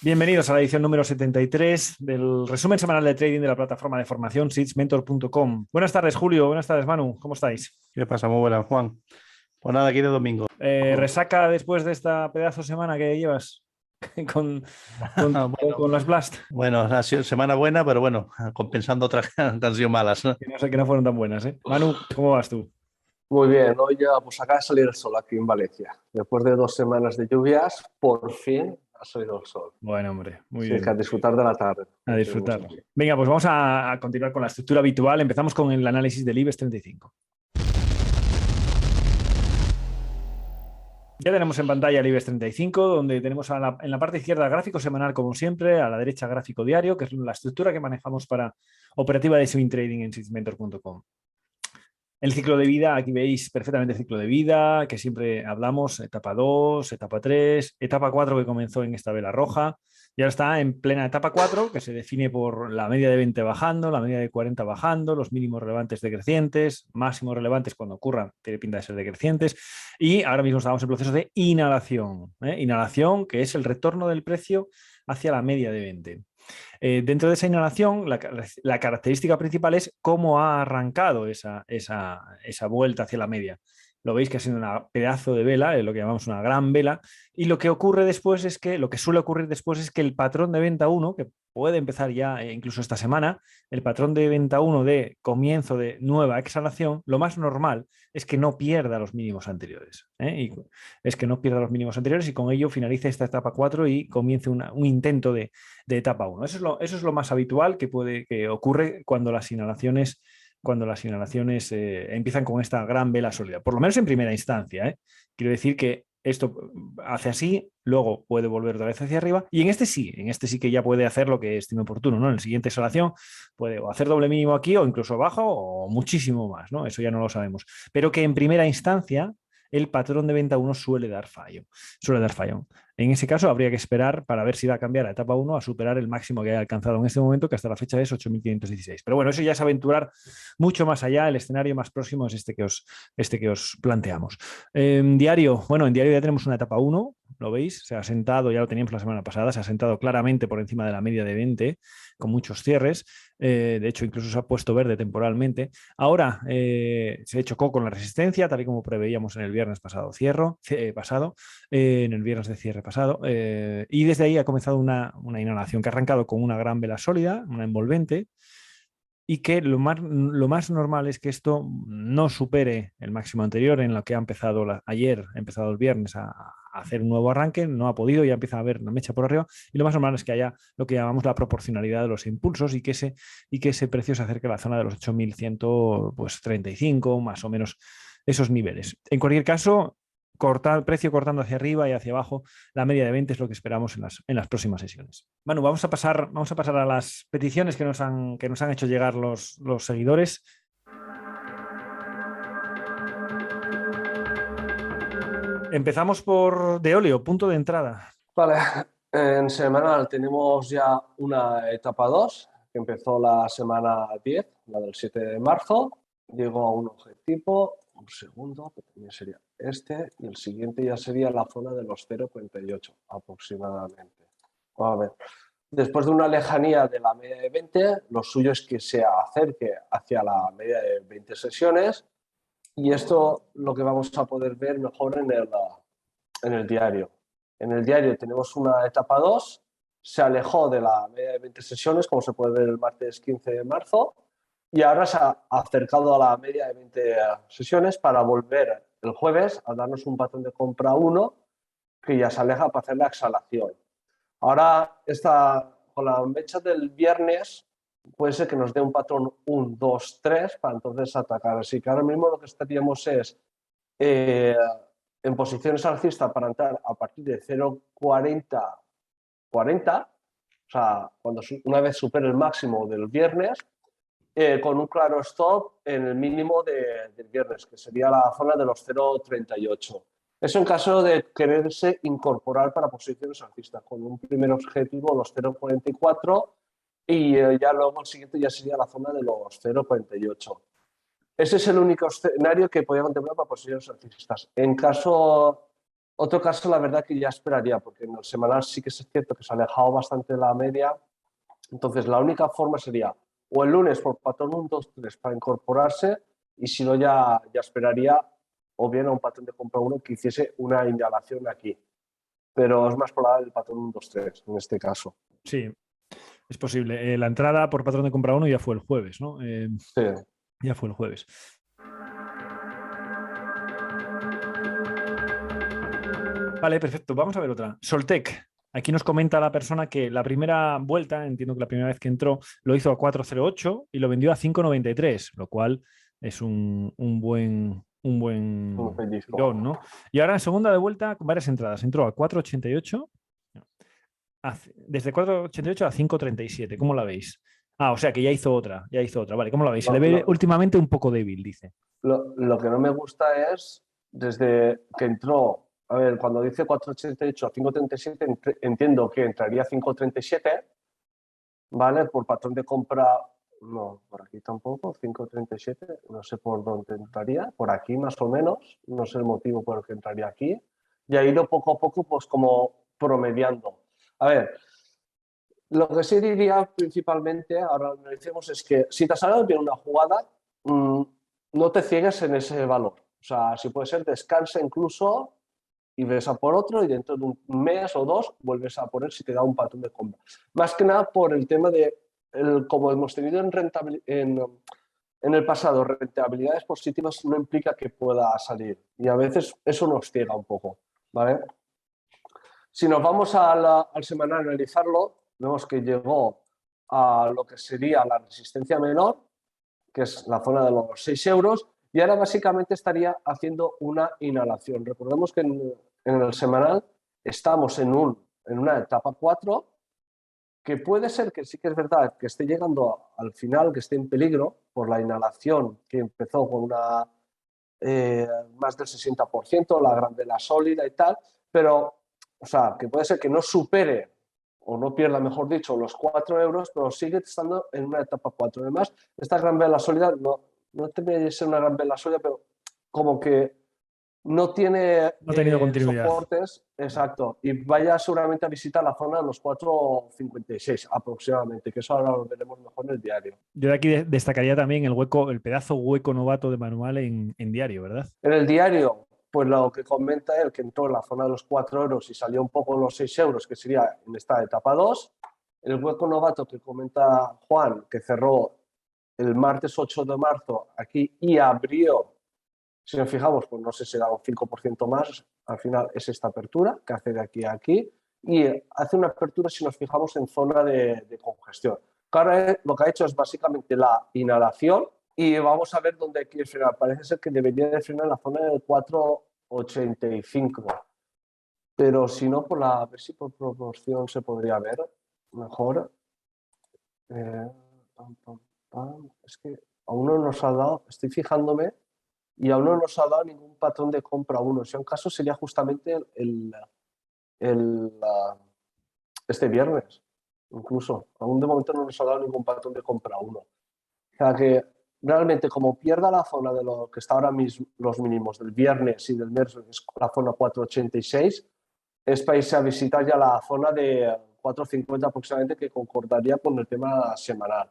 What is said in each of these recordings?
Bienvenidos a la edición número 73 del resumen semanal de trading de la plataforma de formación seedsmentor.com. Buenas tardes, Julio. Buenas tardes, Manu. ¿Cómo estáis? ¿Qué pasa? Muy buenas, Juan. Pues nada, aquí de domingo. ¿Resaca después de esta pedazo de semana que llevas con, con las Blast? Bueno, ha sido semana buena, pero bueno, compensando otras que han sido malas, ¿no? Que no sé, que no fueron tan buenas, ¿eh? Manu, ¿cómo vas tú? Muy bien, hoy ya pues acaba de salir el sol aquí en Valencia. Después de 2 semanas de lluvias, por fin ha salido el sol. Bueno, hombre, muy Así que a bien. disfrutar de la tarde. A disfrutar. Venga, pues vamos a continuar con la estructura habitual. Empezamos con el análisis del IBEX 35. Ya tenemos en pantalla el IBEX 35, donde tenemos en la parte izquierda gráfico semanal, como siempre, a la derecha gráfico diario, que es la estructura que manejamos para operativa de swing trading en seedsmentor.com. El ciclo de vida, aquí veis perfectamente el ciclo de vida, que siempre hablamos, etapa 2, etapa 3, etapa 4 que comenzó en esta vela roja, y ahora está en plena etapa 4, que se define por la media de 20 bajando, la media de 40 bajando, los mínimos relevantes decrecientes, máximos relevantes cuando ocurran, tiene pinta de ser decrecientes, y ahora mismo estamos en proceso de inhalación, inhalación que es el retorno del precio hacia la media de 20. Dentro de esa inhalación, la característica principal es cómo ha arrancado esa vuelta hacia la media. Lo veis que ha sido un pedazo de vela, es lo que llamamos una gran vela, y lo que ocurre después es que, lo que suele ocurrir después es que el patrón de venta 1, que puede empezar ya incluso esta semana, el patrón de venta 1 de comienzo de nueva exhalación, lo más normal es que no pierda los mínimos anteriores. Y es que no pierda los mínimos anteriores y con ello finalice esta etapa 4 y comience un intento de etapa 1. Eso es lo más habitual que ocurre cuando las inhalaciones empiezan con esta gran vela sólida, por lo menos en primera instancia. Quiero decir que esto hace así, luego puede volver otra vez hacia arriba, y en este sí que ya puede hacer lo que estime oportuno, ¿no? En la siguiente exhalación puede o hacer doble mínimo aquí o incluso abajo o muchísimo más, ¿no? Eso ya no lo sabemos. Pero que en primera instancia el patrón de venta 1 suele dar fallo. En ese caso, habría que esperar para ver si va a cambiar a etapa 1 a superar el máximo que haya alcanzado en este momento, que hasta la fecha es 8.516. Pero bueno, eso ya es aventurar mucho más allá. El escenario más próximo es este que os planteamos. Diario, bueno, en diario ya tenemos una etapa 1, ¿lo veis? Se ha sentado, ya lo teníamos la semana pasada, se ha sentado claramente por encima de la media de 20, con muchos cierres. De hecho, incluso se ha puesto verde temporalmente. Ahora se chocó con la resistencia, tal y como preveíamos en el viernes pasado, en el viernes de cierre pasado, y desde ahí ha comenzado una inhalación que ha arrancado con una gran vela sólida, una envolvente, y que lo más normal es que esto no supere el máximo anterior en lo que ha empezado ayer, ha empezado el viernes a hacer un nuevo arranque, no ha podido, ya empieza a haber una mecha por arriba, y lo más normal es que haya lo que llamamos la proporcionalidad de los impulsos y que ese precio se acerque a la zona de los 8.135, más o menos esos niveles. En cualquier caso, precio cortando hacia arriba y hacia abajo, la media de 20 es lo que esperamos en las próximas sesiones. Bueno, vamos a pasar a las peticiones que nos han hecho llegar los seguidores. Empezamos por Deolio, punto de entrada. Vale, en semanal tenemos ya una etapa 2, que empezó la semana 10, la del 7 de marzo. Llegó a un objetivo, un segundo, que también sería este, y el siguiente ya sería la zona de los 0,48 aproximadamente. A ver, después de una lejanía de la media de 20, lo suyo es que se acerque hacia la media de 20 sesiones, y esto lo que vamos a poder ver mejor en el diario. En el diario tenemos una etapa 2, se alejó de la media de 20 sesiones, como se puede ver el martes 15 de marzo, y ahora se ha acercado a la media de 20 sesiones para volver el jueves a darnos un patrón de compra 1 que ya se aleja para hacer la exhalación. Ahora, con la mecha del viernes, puede ser que nos dé un patrón 1, 2, 3 para entonces atacar. Así que ahora mismo lo que estaríamos es en posiciones alcistas para entrar a partir de 0,40, 40, o sea, una vez supere el máximo del viernes, con un claro stop en el mínimo del viernes, que sería la zona de los 0,38. Eso en caso de quererse incorporar para posiciones alcistas, con un primer objetivo, los 0,44, y ya luego el siguiente ya sería la zona de los 0,48. Ese es el único escenario que podía contemplar para posiciones alcistas. En caso otro caso, la verdad que ya esperaría, porque en el semanal sí que es cierto que se ha alejado bastante de la media. Entonces, la única forma sería o el lunes por patrón 1, 2, 3 para incorporarse, y si no, ya esperaría o bien a un patrón de compra 1 que hiciese una inhalación aquí. Pero es más probable el patrón 1, 2, 3 en este caso. Sí, es posible. La entrada por patrón de compra 1 ya fue el jueves, ¿no? Sí. Ya fue el jueves. Vale, perfecto. Vamos a ver otra. Soltec. Aquí nos comenta la persona que la primera vuelta, entiendo que la primera vez que entró, lo hizo a 4,08 y lo vendió a 5,93, lo cual es un buen Un pellizco. tirón, ¿no? Y ahora en segunda de vuelta, con varias entradas. Entró a 4,88, desde 4,88 a 5,37. ¿Cómo la veis? Ah, o sea que ya hizo otra. Vale, ¿cómo la veis? Se le ve últimamente un poco débil, dice. Lo que no me gusta es, desde que entró, a ver, cuando dice 4,88 a 5,37, entiendo que entraría a 5,37, ¿vale? Por patrón de compra, no, por aquí tampoco, 5,37, no sé por dónde entraría, por aquí más o menos, no sé el motivo por el que entraría aquí, y ha ido poco a poco pues como promediando. A ver, lo que sí diría principalmente, ahora lo decimos, es que si te ha salido bien una jugada, no te ciegues en ese valor. O sea, si puede ser, descansa incluso y ves a por otro y dentro de un mes o dos vuelves a poner si te da un patrón de compra. Más que nada por el tema de, como hemos tenido en el pasado, rentabilidades positivas no implica que pueda salir. Y a veces eso nos ciega un poco, ¿vale? Si nos vamos al semanal a analizarlo, vemos que llegó a lo que sería la resistencia menor, que es la zona de los 6 euros, y ahora básicamente estaría haciendo una inhalación. Recordemos que en el semanal estamos en una etapa 4, que puede ser que sí que es verdad que esté llegando al final, que esté en peligro por la inhalación que empezó con una más del 60%, la gran vela sólida y tal, pero, o sea, que puede ser que no supere o no pierda, mejor dicho, los 4 euros, pero sigue estando en una etapa 4. Además, esta gran vela sólida no tendría que ser una gran vela sólida, pero como que no tiene No ha tenido continuidad. soportes, exacto, y vaya seguramente a visitar la zona de los 4,56 aproximadamente, que eso ahora lo veremos mejor en el diario. Yo de aquí destacaría también el pedazo hueco novato de Manual en diario, ¿verdad? En el diario, pues lo que comenta él, que entró en la zona de los 4 euros y salió un poco en los 6 euros, que sería en esta etapa 2. El hueco novato que comenta Juan, que cerró el martes 8 de marzo aquí y abrió, si nos fijamos, pues no sé si da un 5% más, al final es esta apertura que hace de aquí a aquí y hace una apertura si nos fijamos en zona de congestión. Ahora lo que ha hecho es básicamente la inhalación y vamos a ver dónde quiere frenar. Parece ser que debería de frenar en la zona del 4,85, pero si no, a ver si por proporción se podría ver mejor. Es que aún no nos ha dado, estoy fijándome, y aún no nos ha dado ningún patrón de compra uno. Si un caso sería justamente este viernes, incluso. Aún de momento no nos ha dado ningún patrón de compra uno. O sea que realmente como pierda la zona de lo que está ahora mismo, los mínimos del viernes y del miércoles, que es la zona 4,86, es para irse a visitar ya la zona de 4,50 aproximadamente, que concordaría con el tema semanal.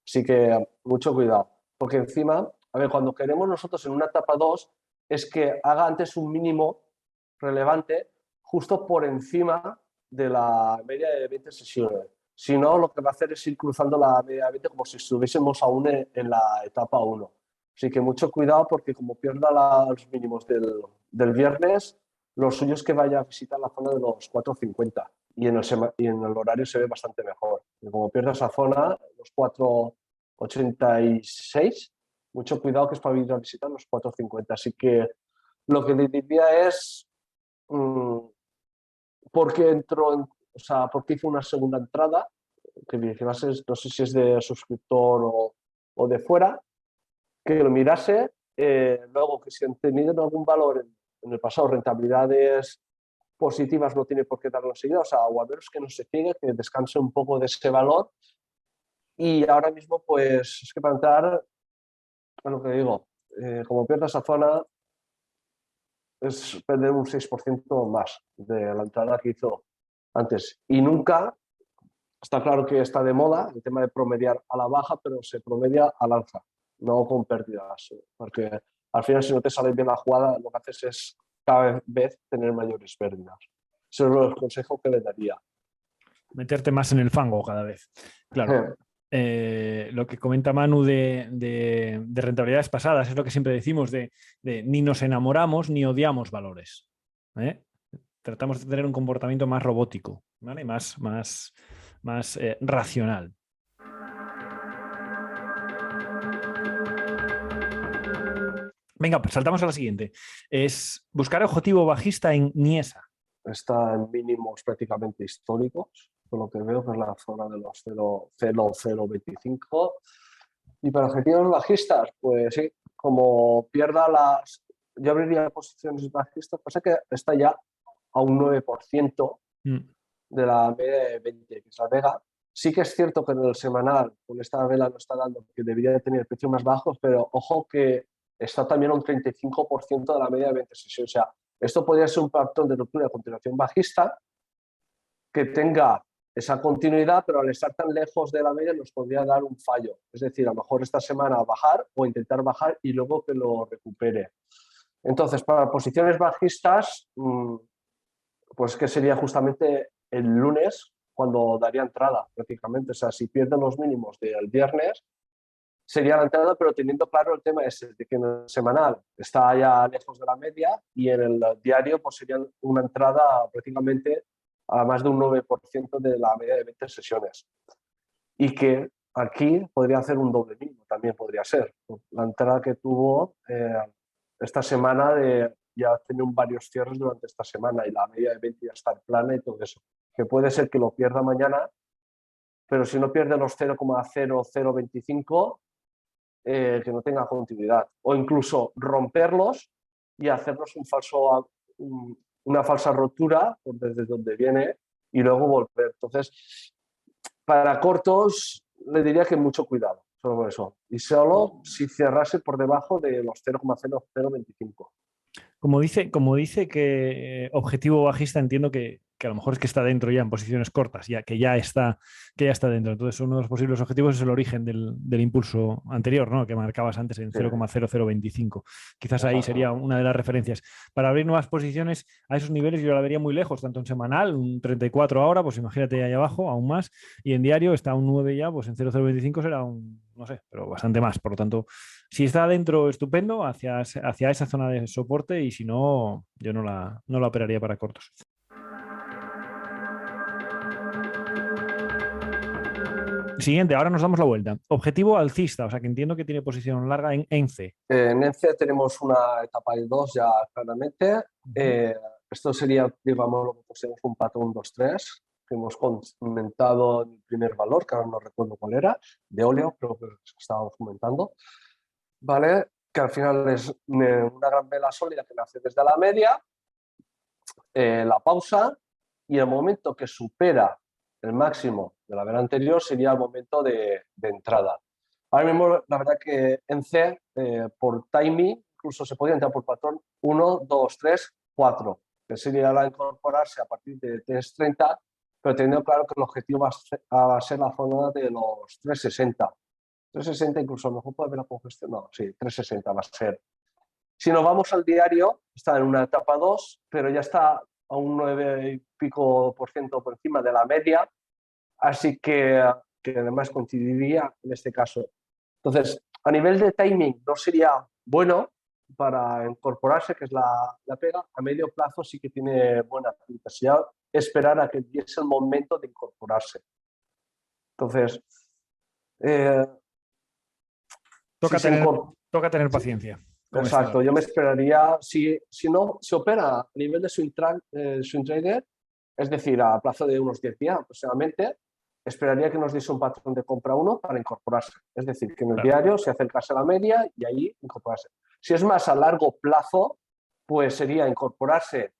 Así que mucho cuidado, porque encima, a ver, cuando queremos nosotros en una etapa 2 es que haga antes un mínimo relevante justo por encima de la media de 20 sesiones. Si no, lo que va a hacer es ir cruzando la media de 20 como si estuviésemos aún en la etapa 1. Así que mucho cuidado, porque como pierda los mínimos del viernes, lo suyo es que vaya a visitar la zona de los 4,50 y en el horario se ve bastante mejor. Y como pierda esa zona, los 4,86, mucho cuidado, que es para ir a visitar los 4,50. Así que lo que le diría es porque entró, o sea, porque hizo una segunda entrada, que vigilase, no sé si es de suscriptor o de fuera, que lo mirase, luego que si han tenido algún valor en el pasado, rentabilidades positivas, no tiene por qué darlo enseguida, o sea, o a menos que no se ciegue, que descanse un poco de ese valor. Y ahora mismo, pues, es que para entrar, a lo que digo, como pierda esa zona, es perder un 6% más de la entrada que hizo antes. Y nunca, está claro que está de moda el tema de promediar a la baja, pero se promedia al alza, no con pérdidas. Porque al final, si no te sale bien la jugada, lo que haces es cada vez tener mayores pérdidas. Ese es el consejo que le daría. Meterte más en el fango cada vez. Claro. Lo que comenta Manu de rentabilidades pasadas es lo que siempre decimos de ni nos enamoramos ni odiamos valores. Tratamos de tener un comportamiento más robótico, ¿vale? Más racional. Venga, pues saltamos a la siguiente. Es buscar objetivo bajista en Niesa. Está en mínimos prácticamente históricos, por lo que veo que es la zona de los 0,025. Y para objetivos bajistas, pues sí, como pierda las... Yo abriría posiciones bajistas, pasa que está ya a un 9% de la media de 20, que es la Vega. Sí que es cierto que en el semanal, con esta vela no está dando, que debería de tener precios más bajos, pero ojo que está también a un 35% de la media de 20 sesiones. O sea, esto podría ser un patrón de ruptura de continuación bajista que tenga esa continuidad, pero al estar tan lejos de la media nos podría dar un fallo. Es decir, a lo mejor esta semana bajar o intentar bajar y luego que lo recupere. Entonces, para posiciones bajistas, pues que sería justamente el lunes cuando daría entrada prácticamente. O sea, si pierden los mínimos del viernes, sería la entrada, pero teniendo claro el tema ese, de que en el semanal está ya lejos de la media y en el diario pues sería una entrada prácticamente a más de un 9% de la media de 20 sesiones. Y que aquí podría hacer un doble mínimo, también podría ser. La entrada que tuvo esta semana ya tiene varios cierres durante esta semana y la media de 20 ya está en plana y todo eso. Que puede ser que lo pierda mañana, pero si no pierde los 0,0025, que no tenga continuidad. O incluso romperlos y hacernos una falsa rotura desde donde viene y luego volver. Entonces, para cortos, le diría que mucho cuidado sobre eso. Y solo si cerrase por debajo de los 0,0025. Como dice que objetivo bajista, entiendo que a lo mejor es que está dentro ya en posiciones cortas, que ya está dentro. Entonces, uno de los posibles objetivos es el origen del impulso anterior, ¿no? Que marcabas antes en 0,0025. Quizás ahí sería una de las referencias. Para abrir nuevas posiciones a esos niveles yo la vería muy lejos, tanto en semanal, un 34 ahora, pues imagínate ahí abajo, aún más, y en diario está un 9 ya, pues en 0,025 será no sé, pero bastante más. Por lo tanto, si está dentro, estupendo, hacia esa zona de soporte, y si no, yo no la operaría para cortos. Siguiente, ahora nos damos la vuelta. Objetivo alcista, o sea que entiendo que tiene posición larga en ENCE. En ENCE tenemos una etapa de 2 ya claramente. Esto sería, digamos, lo que consideramos un patrón 2-3 que hemos comentado en el primer valor, que ahora no recuerdo cuál era, de óleo, creo que estábamos comentando. ¿Vale? Que al final es una gran vela sólida que nace desde la media, la pausa, y el momento que supera el máximo de la vela anterior sería el momento de entrada. Ahora mismo, la verdad que en C, por timing, incluso se podría entrar por patrón 1, 2, 3, 4, que sería la incorporarse a partir de 3.30, pero teniendo claro que el objetivo va a ser la zona de los 3.60. 360 incluso a lo mejor puede haber la congestión, no, sí, 360 va a ser. Si nos vamos al diario, está en una etapa 2, pero ya está a un 9 y pico % por encima de la media, así que además coincidiría en este caso. Entonces, a nivel de timing no sería bueno para incorporarse, que es la pega. A medio plazo sí que tiene buena pinta, sería esperar a que diese el momento de incorporarse. Entonces, toca tener paciencia. Exacto, yo me esperaría, si no se opera a nivel de swing trader, es decir, a plazo de unos 10 días aproximadamente, esperaría que nos diese un patrón de compra 1 para incorporarse. Es decir, que en el diario se acercase a la media y ahí incorporarse. Si es más a largo plazo, pues sería incorporarse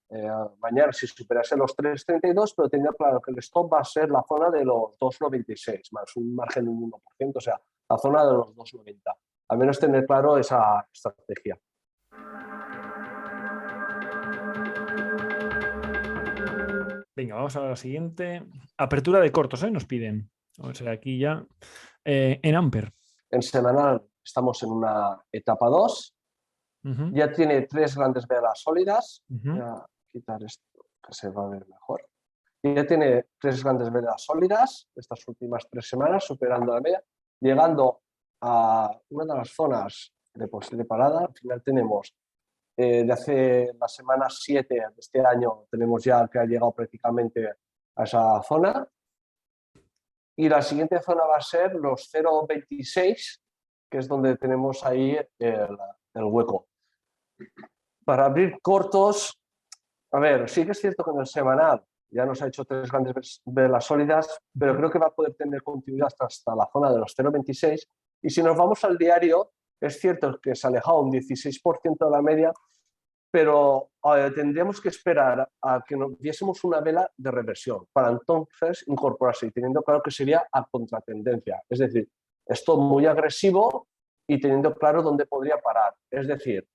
mañana si superase los 3.32, pero tendría claro que el stop va a ser la zona de los 2.96, más un margen de un 1%, o sea, la zona de los 2.90. Al menos tener claro esa estrategia. Venga, vamos a la siguiente. Apertura de cortos, nos piden. Vamos a ver aquí ya. En Amper. En semanal estamos en una etapa 2. Ya tiene 3 grandes velas sólidas. Voy a quitar esto que se va a ver mejor. Ya tiene 3 grandes velas sólidas estas últimas 3 semanas, superando la media, llegando a una de las zonas de posible parada. Al final tenemos, de hace la semana 7 de este año, tenemos ya que ha llegado prácticamente a esa zona. Y la siguiente zona va a ser los 0,26, que es donde tenemos ahí el hueco. Para abrir cortos, a ver, sí que es cierto que en el semanal ya nos ha hecho 3 grandes velas sólidas, pero creo que va a poder tener continuidad hasta la zona de los 0,26. Y si nos vamos al diario, es cierto que se ha alejado un 16% de la media, pero tendríamos que esperar a que nos viésemos una vela de reversión para entonces incorporarse, y teniendo claro que sería a contratendencia. Es decir, esto muy agresivo y teniendo claro dónde podría parar. Es decir,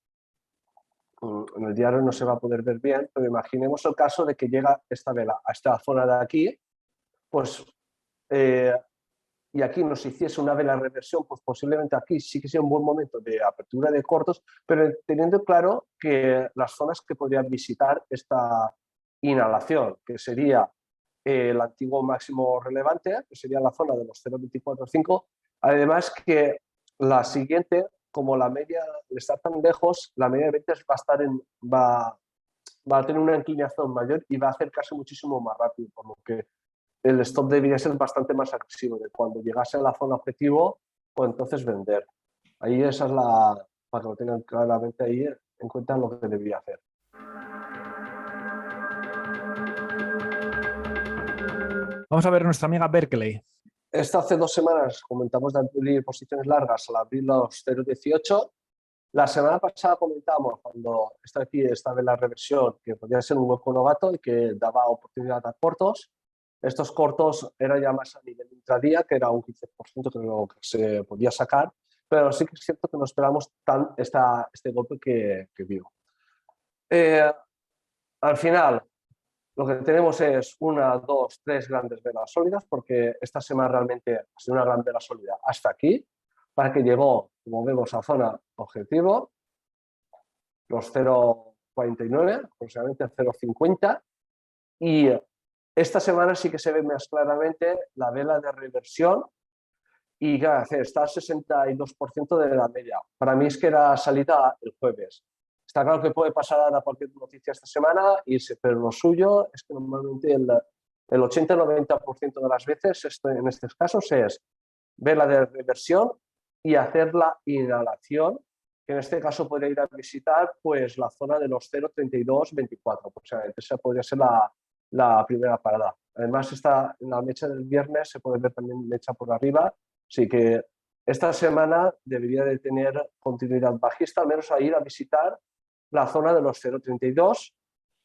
en el diario no se va a poder ver bien, pero imaginemos el caso de que llega esta vela a esta zona de aquí, pues, y aquí nos hiciese una vela de reversión, pues posiblemente aquí sí que sea un buen momento de apertura de cortos, pero teniendo claro que las zonas que podrían visitar esta inhalación, que sería el antiguo máximo relevante, que sería la zona de los 0,245, además que la siguiente, como la media está tan lejos, la media de 20 va a tener una inclinación mayor y va a acercarse muchísimo más rápido, por lo que el stop debería ser bastante más agresivo. De cuando llegase a la zona objetivo, pues entonces vender. Ahí esa es para que lo tengan claramente ahí en cuenta lo que debería hacer. Vamos a ver nuestra amiga Berkeley. Hace 2 semanas comentamos de abrir posiciones largas al abrir los 0,18. La semana pasada comentamos, cuando está aquí esta vela reversión, que podía ser un hueco novato y que daba oportunidad a cortos. Estos cortos eran ya más a nivel intradía, que era un 15% que se podía sacar, pero sí que es cierto que no esperamos este golpe que dio. Al final, lo que tenemos es 1, 2, 3 grandes velas sólidas, porque esta semana realmente ha sido una gran vela sólida hasta aquí, para que llegó, como vemos, a zona objetivo, los 0,49, aproximadamente 0,50, y esta semana sí que se ve más claramente la vela de reversión y está al 62% de la media. Para mí es que era salida el jueves. Está claro que puede pasar ahora cualquier noticia esta semana, pero lo suyo es que normalmente el 80-90% de las veces, en estos casos, es vela de reversión y hacer la inhalación, que en este caso podría ir a visitar pues, la zona de los 0,3224. Aproximadamente. Esa podría ser la primera parada. Además, en la mecha del viernes se puede ver también mecha por arriba, así que esta semana debería de tener continuidad bajista, al menos a ir a visitar la zona de los 0,32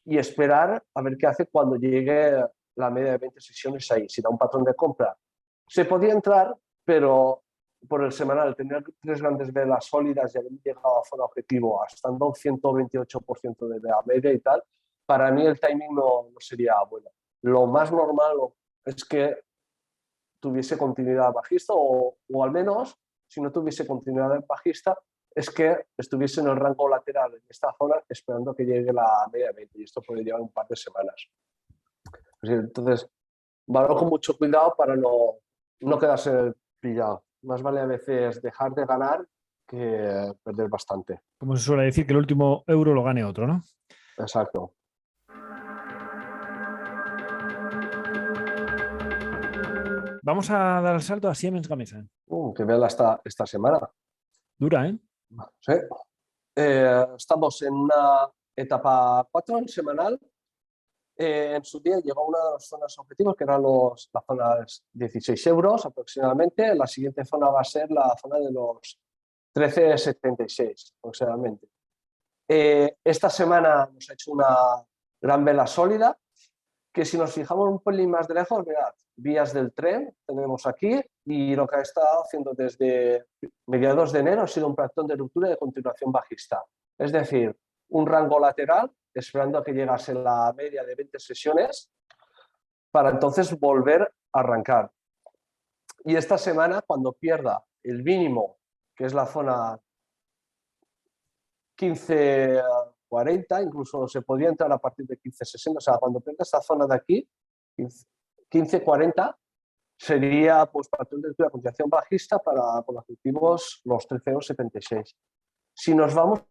y esperar a ver qué hace cuando llegue la media de 20 sesiones ahí. Si da un patrón de compra, se podía entrar, pero por el semanal, tener 3 grandes velas sólidas y haber llegado a zona objetivo, estando un 128% de la media y tal, para mí el timing no sería bueno. Lo más normal es que tuviese continuidad bajista o al menos, si no tuviese continuidad bajista, es que estuviese en el rango lateral en esta zona esperando que llegue la media de 20, y esto puede llevar un par de semanas. Entonces, valoro con mucho cuidado para no quedarse pillado. Más vale a veces dejar de ganar que perder bastante. Como se suele decir, que el último euro lo gane otro, ¿no? Exacto. Vamos a dar el salto a Siemens Gamesa. Que vela esta semana. Dura, ¿eh? Sí. Estamos en una etapa 4 en semanal. En su día llegó a una de las zonas objetivos, que eran las zonas 16 euros aproximadamente. La siguiente zona va a ser la zona de los 13,76 aproximadamente. Esta semana nos ha hecho una gran vela sólida, que si nos fijamos un pelín más de lejos, mirad, vías del tren tenemos aquí, y lo que ha estado haciendo desde mediados de enero ha sido un patrón de ruptura de continuación bajista. Es decir, un rango lateral esperando a que llegase la media de 20 sesiones para entonces volver a arrancar. Y esta semana, cuando pierda el mínimo, que es la zona 15.40, incluso se podría entrar a partir de 15.60, o sea, cuando pierda esta zona de aquí, 15.40, sería pues patrón de lectura, continuación bajista para con objetivos los 13,76. Si nos vamos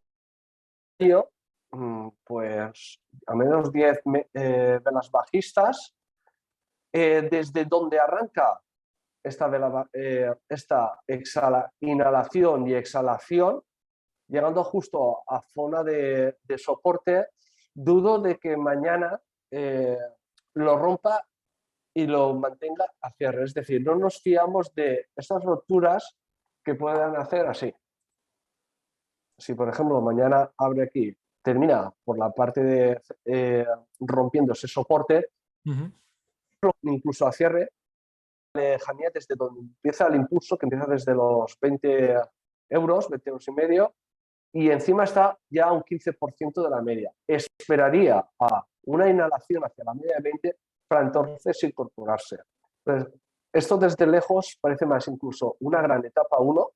pues a menos 10 velas bajistas, desde donde arranca esta inhalación y exhalación, llegando justo a zona de soporte, dudo de que mañana lo rompa y lo mantenga a cierre. Es decir, no nos fiamos de estas rupturas que puedan hacer así. Si, por ejemplo, mañana abre aquí, termina por la parte de rompiendo ese soporte, incluso a cierre, lejanía desde donde empieza el impulso, que empieza desde los 20 euros, 20 euros y medio, y encima está ya a un 15% de la media. Esperaría a una inhalación hacia la media de 20 para entonces incorporarse. Entonces, esto desde lejos parece más incluso una gran etapa 1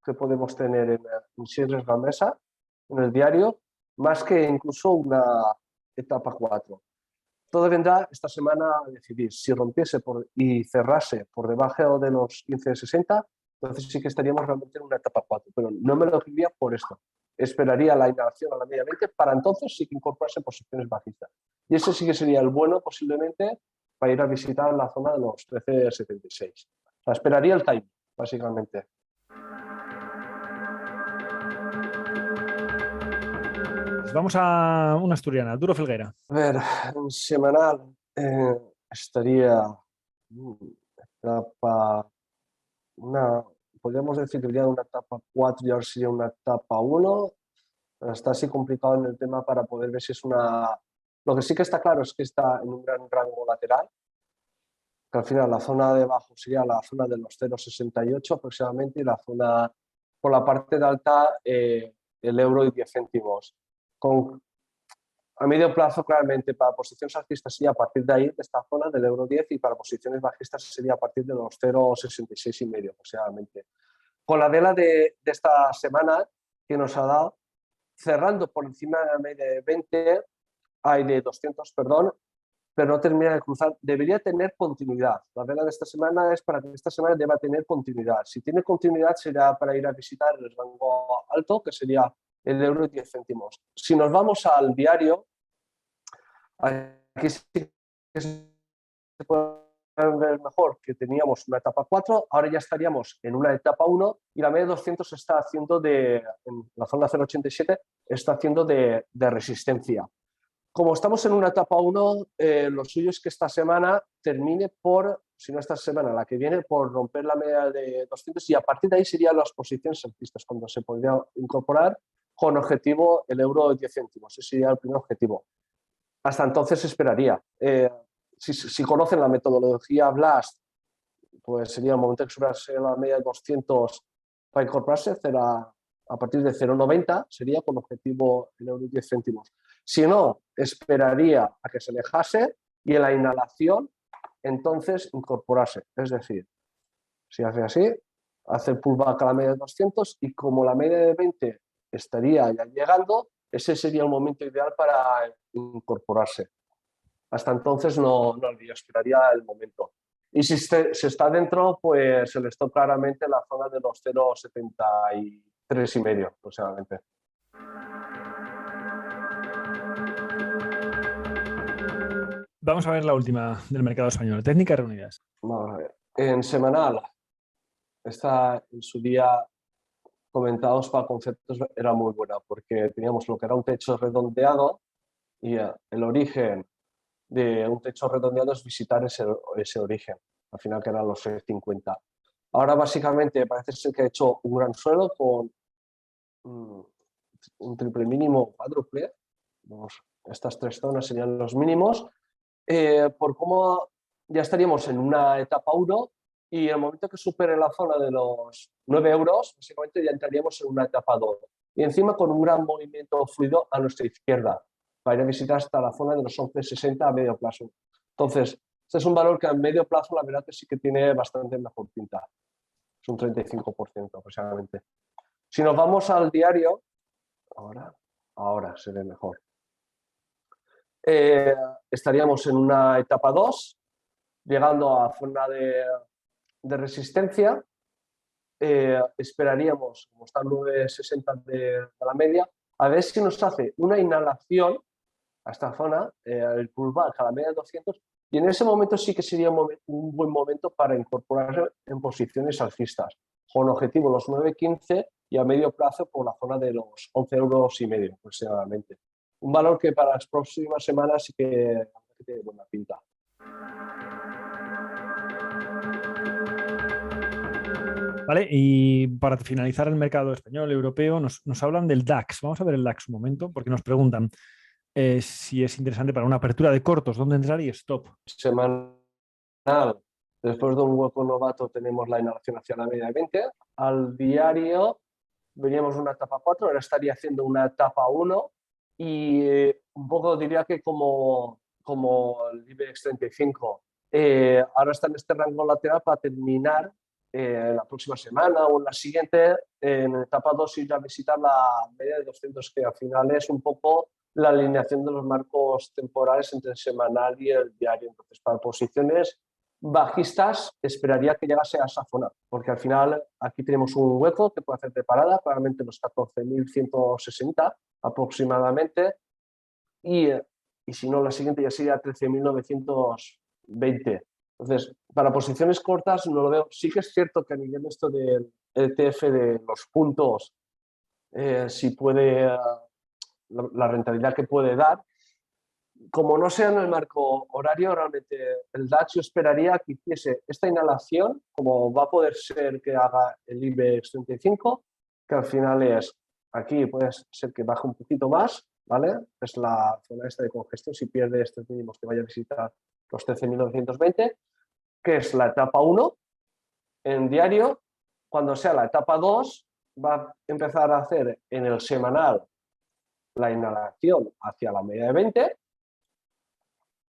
que podemos tener en Sierras Gamesa, en el diario, más que incluso una etapa 4. Todo vendrá esta semana a decidir. Si rompiese y cerrase por debajo de los 15.60, entonces sí que estaríamos realmente en una etapa 4, pero no me lo diría por esto. Esperaría la inhalación a la media 20 para entonces sí que incorporarse posiciones bajistas. Y ese sí que sería el bueno posiblemente para ir a visitar la zona de los 13.76. O sea, esperaría el time, básicamente. Pues vamos a una asturiana, Arturo Felguera. A ver, en semanal estaría etapa, podríamos decir que sería una etapa 4 y ahora sería una etapa 1. Está así complicado en el tema para poder ver si es una... Lo que sí que está claro es que está en un gran rango lateral, que al final la zona de abajo sería la zona de los 0,68 aproximadamente y la zona por la parte de alta el euro y 10 céntimos. A medio plazo, claramente, para posiciones alcistas sería a partir de ahí, de esta zona del euro 10, y para posiciones bajistas sería a partir de los 0,66 y medio aproximadamente. Con la vela de esta semana que nos ha dado, cerrando por encima de la media de 20, de 200, perdón, pero no termina de cruzar, debería tener continuidad. La vela de esta semana es para que esta semana deba tener continuidad. Si tiene continuidad será para ir a visitar el rango alto, que sería el euro y 10 céntimos. Si nos vamos al diario, aquí sí que se puede ver mejor que teníamos una etapa 4, ahora ya estaríamos en una etapa 1 y la media de 200 está haciendo en la zona 0,87 está haciendo de resistencia. Como estamos en una etapa 1, lo suyo es que esta semana termine por, si no esta semana, la que viene, por romper la media de 200 y a partir de ahí serían las posiciones alcistas, cuando se podría incorporar con objetivo el euro de 10 céntimos. Ese sería el primer objetivo. Hasta entonces esperaría. Si conocen la metodología Blast, pues sería el momento de superarse la media de 200 para incorporarse, a partir de 0,90 sería con objetivo el euro 10 céntimos. Si no, esperaría a que se alejase y en la inhalación entonces incorporarse. Es decir, si hace así, hace el pullback a la media de 200 y como la media de 20 estaría ya llegando, ese sería el momento ideal para incorporarse. Hasta entonces no yo esperaría el momento. Y si se está dentro, pues se les toca claramente la zona de los 0,73 y medio aproximadamente. Vamos a ver la última del mercado español. Técnicas reunidas. Vamos a ver. En semanal, esta en su día comentados para conceptos era muy buena porque teníamos lo que era un techo redondeado y el origen de un techo redondeado es visitar ese origen, al final que eran los 50. Ahora básicamente parece ser que ha hecho un gran suelo con un triple mínimo cuádruple. Estas tres zonas serían los mínimos. Por cómo ya estaríamos en una etapa 1 y el momento que supere la zona de los 9 euros, básicamente ya entraríamos en una etapa 2. Y encima con un gran movimiento fluido a nuestra izquierda, para ir a visitar hasta la zona de los 11,60 a medio plazo. Entonces, Este es un valor que a medio plazo la verdad que sí que tiene bastante mejor pinta. Es un 35% aproximadamente. Si nos vamos al diario, ahora se ve mejor. Estaríamos en una etapa 2, llegando a zona de resistencia. Esperaríamos, como está 9,60 de la media, a ver si nos hace una inhalación a esta zona, el pullback a la media de 200, y en ese momento sí que sería un buen momento para incorporar en posiciones alcistas, con objetivo los 9,15 y a medio plazo por la zona de los 11,5 € aproximadamente. Un valor que para las próximas semanas sí que tiene buena pinta. Vale, y para finalizar el mercado español, europeo, nos hablan del DAX. Vamos a ver el DAX un momento, porque nos preguntan si es interesante para una apertura de cortos, dónde entrar y stop. Semanal, después de un hueco novato tenemos la inhalación hacia la media de 20. Al diario veníamos una etapa 4, ahora estaría haciendo una etapa 1 y un poco diría que como el IBEX 35. Ahora está en este rango lateral para terminar la próxima semana o en la siguiente, en etapa 2, ir a visitar la media de 200, que al final es un poco la alineación de los marcos temporales entre el semanal y el diario. Entonces, para posiciones bajistas, esperaría que llegase a esa zona, porque al final aquí tenemos un hueco que puede hacer de parada, probablemente los 14.160 aproximadamente, y si no, la siguiente ya sería 13.920. Entonces, para posiciones cortas no lo veo. Sí que es cierto que a nivel de esto del ETF de los puntos, si puede, la rentabilidad que puede dar, como no sea en el marco horario, realmente el DAX yo esperaría que hiciese esta inhalación, como va a poder ser que haga el IBEX 35, que al final es, aquí puede ser que baje un poquito más, ¿vale? Es la zona esta de congestión, si pierde estos mínimos que vaya a visitar los 13.920, que es la etapa 1 en diario. Cuando sea la etapa 2, va a empezar a hacer en el semanal la inhalación hacia la media de 20,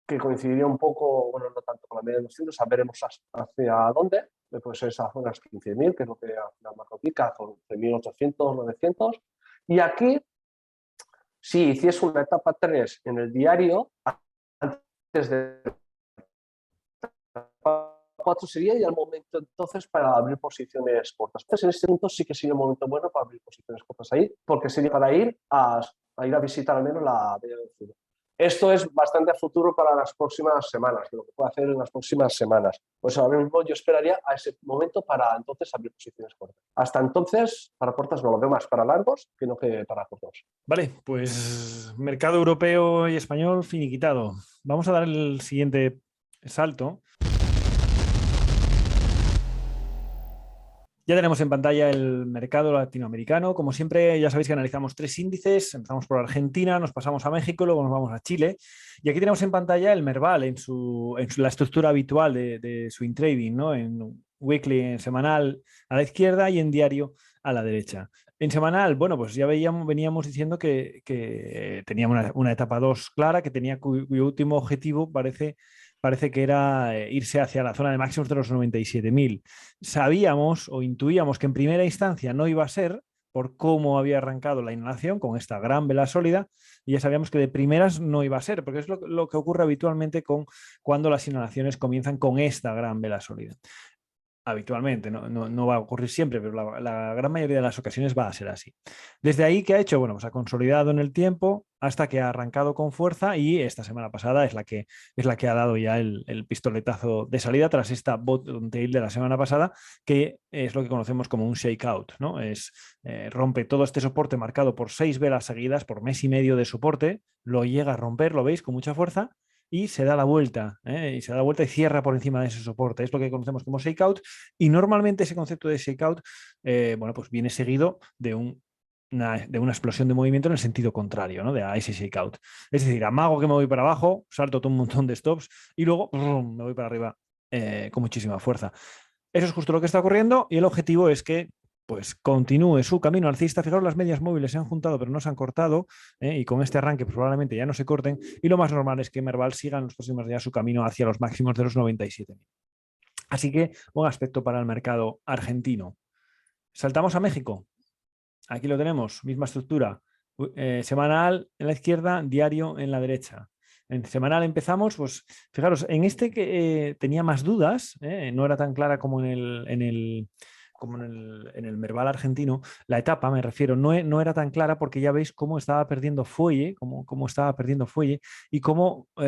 que coincidiría un poco, bueno, no tanto con la media de 200, veremos hacia dónde, puede ser esa zona de 15.000, que es lo que al final marco pica, con 11.800, 900, y aquí, si hiciese una etapa 3 en el diario, antes de la etapa 4 sería ya el momento entonces para abrir posiciones cortas. Entonces, en este punto sí que sería un momento bueno para abrir posiciones cortas ahí, porque sería para ir a visitar al menos la media de 200. Esto es bastante a futuro para las próximas semanas, lo que puede hacer en las próximas semanas. Pues ahora mismo yo esperaría a ese momento para entonces abrir posiciones cortas. Hasta entonces, para cortas no lo veo, más para largos que no que para cortos. Vale, pues mercado europeo y español finiquitado. Vamos a dar el siguiente salto. Ya tenemos en pantalla el mercado latinoamericano. Como siempre, ya sabéis que analizamos 3 índices. Empezamos por Argentina, nos pasamos a México, luego nos vamos a Chile. Y aquí tenemos en pantalla el Merval en la estructura habitual de swing trading, ¿no? En weekly, en semanal a la izquierda y en diario a la derecha. En semanal, bueno, pues ya veníamos diciendo que teníamos una etapa 2 clara, que tenía cuyo último objetivo parece que era irse hacia la zona de máximos de los 97.000. Sabíamos o intuíamos que en primera instancia no iba a ser por cómo había arrancado la inhalación con esta gran vela sólida, y ya sabíamos que de primeras no iba a ser, porque es lo que ocurre habitualmente cuando las inhalaciones comienzan con esta gran vela sólida. Habitualmente, no va a ocurrir siempre, pero la gran mayoría de las ocasiones va a ser así. Desde ahí, ¿qué ha hecho? Bueno, pues ha consolidado en el tiempo hasta que ha arrancado con fuerza, y esta semana pasada es la que ha dado ya el pistoletazo de salida tras esta bottom tail de la semana pasada, que es lo que conocemos como un shakeout, ¿no? Rompe todo este soporte marcado por 6 velas seguidas, por mes y medio de soporte, lo llega a romper, lo veis, con mucha fuerza, y se da la vuelta, y cierra por encima de ese soporte. Es lo que conocemos como shakeout, y normalmente ese concepto de shakeout, bueno, pues viene seguido de una explosión de movimiento en el sentido contrario, ¿no? A ese shakeout. Es decir, amago que me voy para abajo, salto todo un montón de stops y luego me voy para arriba con muchísima fuerza. Eso es justo lo que está ocurriendo, y el objetivo es que pues continúe su camino alcista. Fijaros, las medias móviles se han juntado pero no se han cortado, y con este arranque probablemente ya no se corten, y lo más normal es que Merval siga en los próximos días su camino hacia los máximos de los 97.000. Así que buen aspecto para el mercado argentino. Saltamos a México. Aquí lo tenemos, misma estructura. Semanal en la izquierda, diario en la derecha. En semanal empezamos, pues fijaros, en este que tenía más dudas, no era tan clara como en el Merval argentino, la etapa, me refiero, no era tan clara porque ya veis cómo estaba perdiendo fuelle, cómo estaba perdiendo fuelle y cómo lo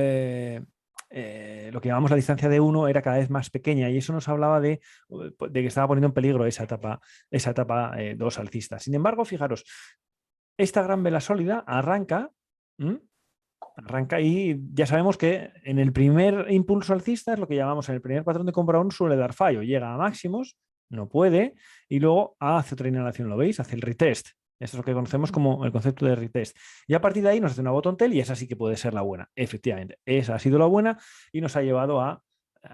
que llamamos la distancia de 1 era cada vez más pequeña, y eso nos hablaba de que estaba poniendo en peligro esa etapa 2 alcista. Sin embargo, fijaros, esta gran vela sólida arranca y ya sabemos que en el primer impulso alcista es lo que llamamos en el primer patrón de compra 1 suele dar fallo, llega a máximos, no puede, y luego hace otra inhalación, ¿lo veis? Hace el retest. Esto es lo que conocemos como el concepto de retest. Y a partir de ahí nos hace una bottom tail y esa sí que puede ser la buena. Efectivamente, esa ha sido la buena y nos ha llevado a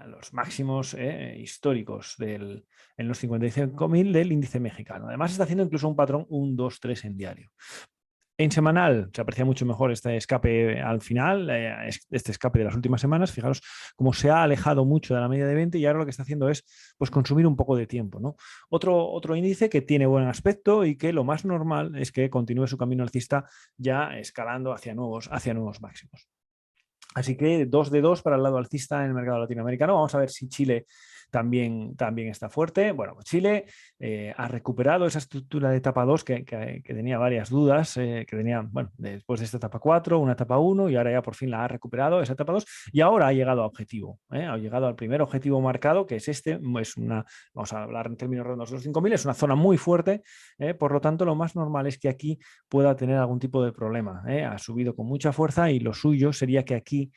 los máximos históricos en los 55.000 del índice mexicano. Además está haciendo incluso un patrón 1, 2, 3 en diario. En semanal se aprecia mucho mejor este escape al final, este escape de las últimas semanas. Fijaros cómo se ha alejado mucho de la media de 20 y ahora lo que está haciendo es pues, consumir un poco de tiempo, ¿no? Otro índice que tiene buen aspecto y que lo más normal es que continúe su camino alcista ya escalando hacia nuevos máximos. Así que 2 de 2 para el lado alcista en el mercado latinoamericano. Vamos a ver si Chile también está fuerte. Bueno, pues Chile ha recuperado esa estructura de etapa 2 que tenía varias dudas, que tenía, bueno, después de esta etapa 4, una etapa 1 y ahora ya por fin la ha recuperado, esa etapa 2, y ahora ha llegado a objetivo. Ha llegado al primer objetivo marcado, que es este, vamos a hablar en términos redondos de los 5.000, es una zona muy fuerte, por lo tanto lo más normal es que aquí pueda tener algún tipo de problema. Ha subido con mucha fuerza y lo suyo sería que aquí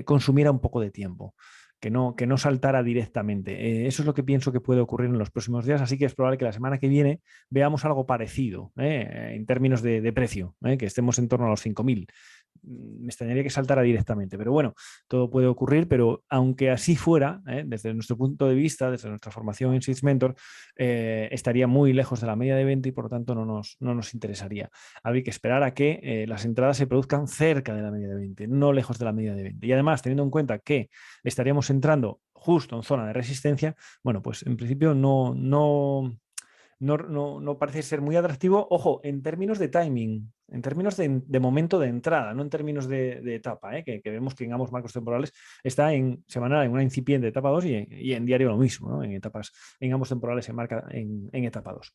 consumiera un poco de tiempo. Que no saltara directamente. Eso es lo que pienso que puede ocurrir en los próximos días, así que es probable que la semana que viene veamos algo parecido en términos de precio, que estemos en torno a los 5.000. Me extrañaría que saltara directamente, pero bueno, todo puede ocurrir, pero aunque así fuera, desde nuestro punto de vista, desde nuestra formación en Swiss Mentor, estaría muy lejos de la media de 20 y por lo tanto no nos interesaría. Habría que esperar a que las entradas se produzcan cerca de la media de 20, no lejos de la media de 20. Y además, teniendo en cuenta que estaríamos entrando justo en zona de resistencia, bueno, pues en principio no parece ser muy atractivo. Ojo, en términos de timing, en términos de momento de entrada, no en términos de etapa, que vemos que en ambos marcos temporales está en semanal en una incipiente etapa 2 y en diario lo mismo, ¿no? En ambos temporales se marca en etapa 2.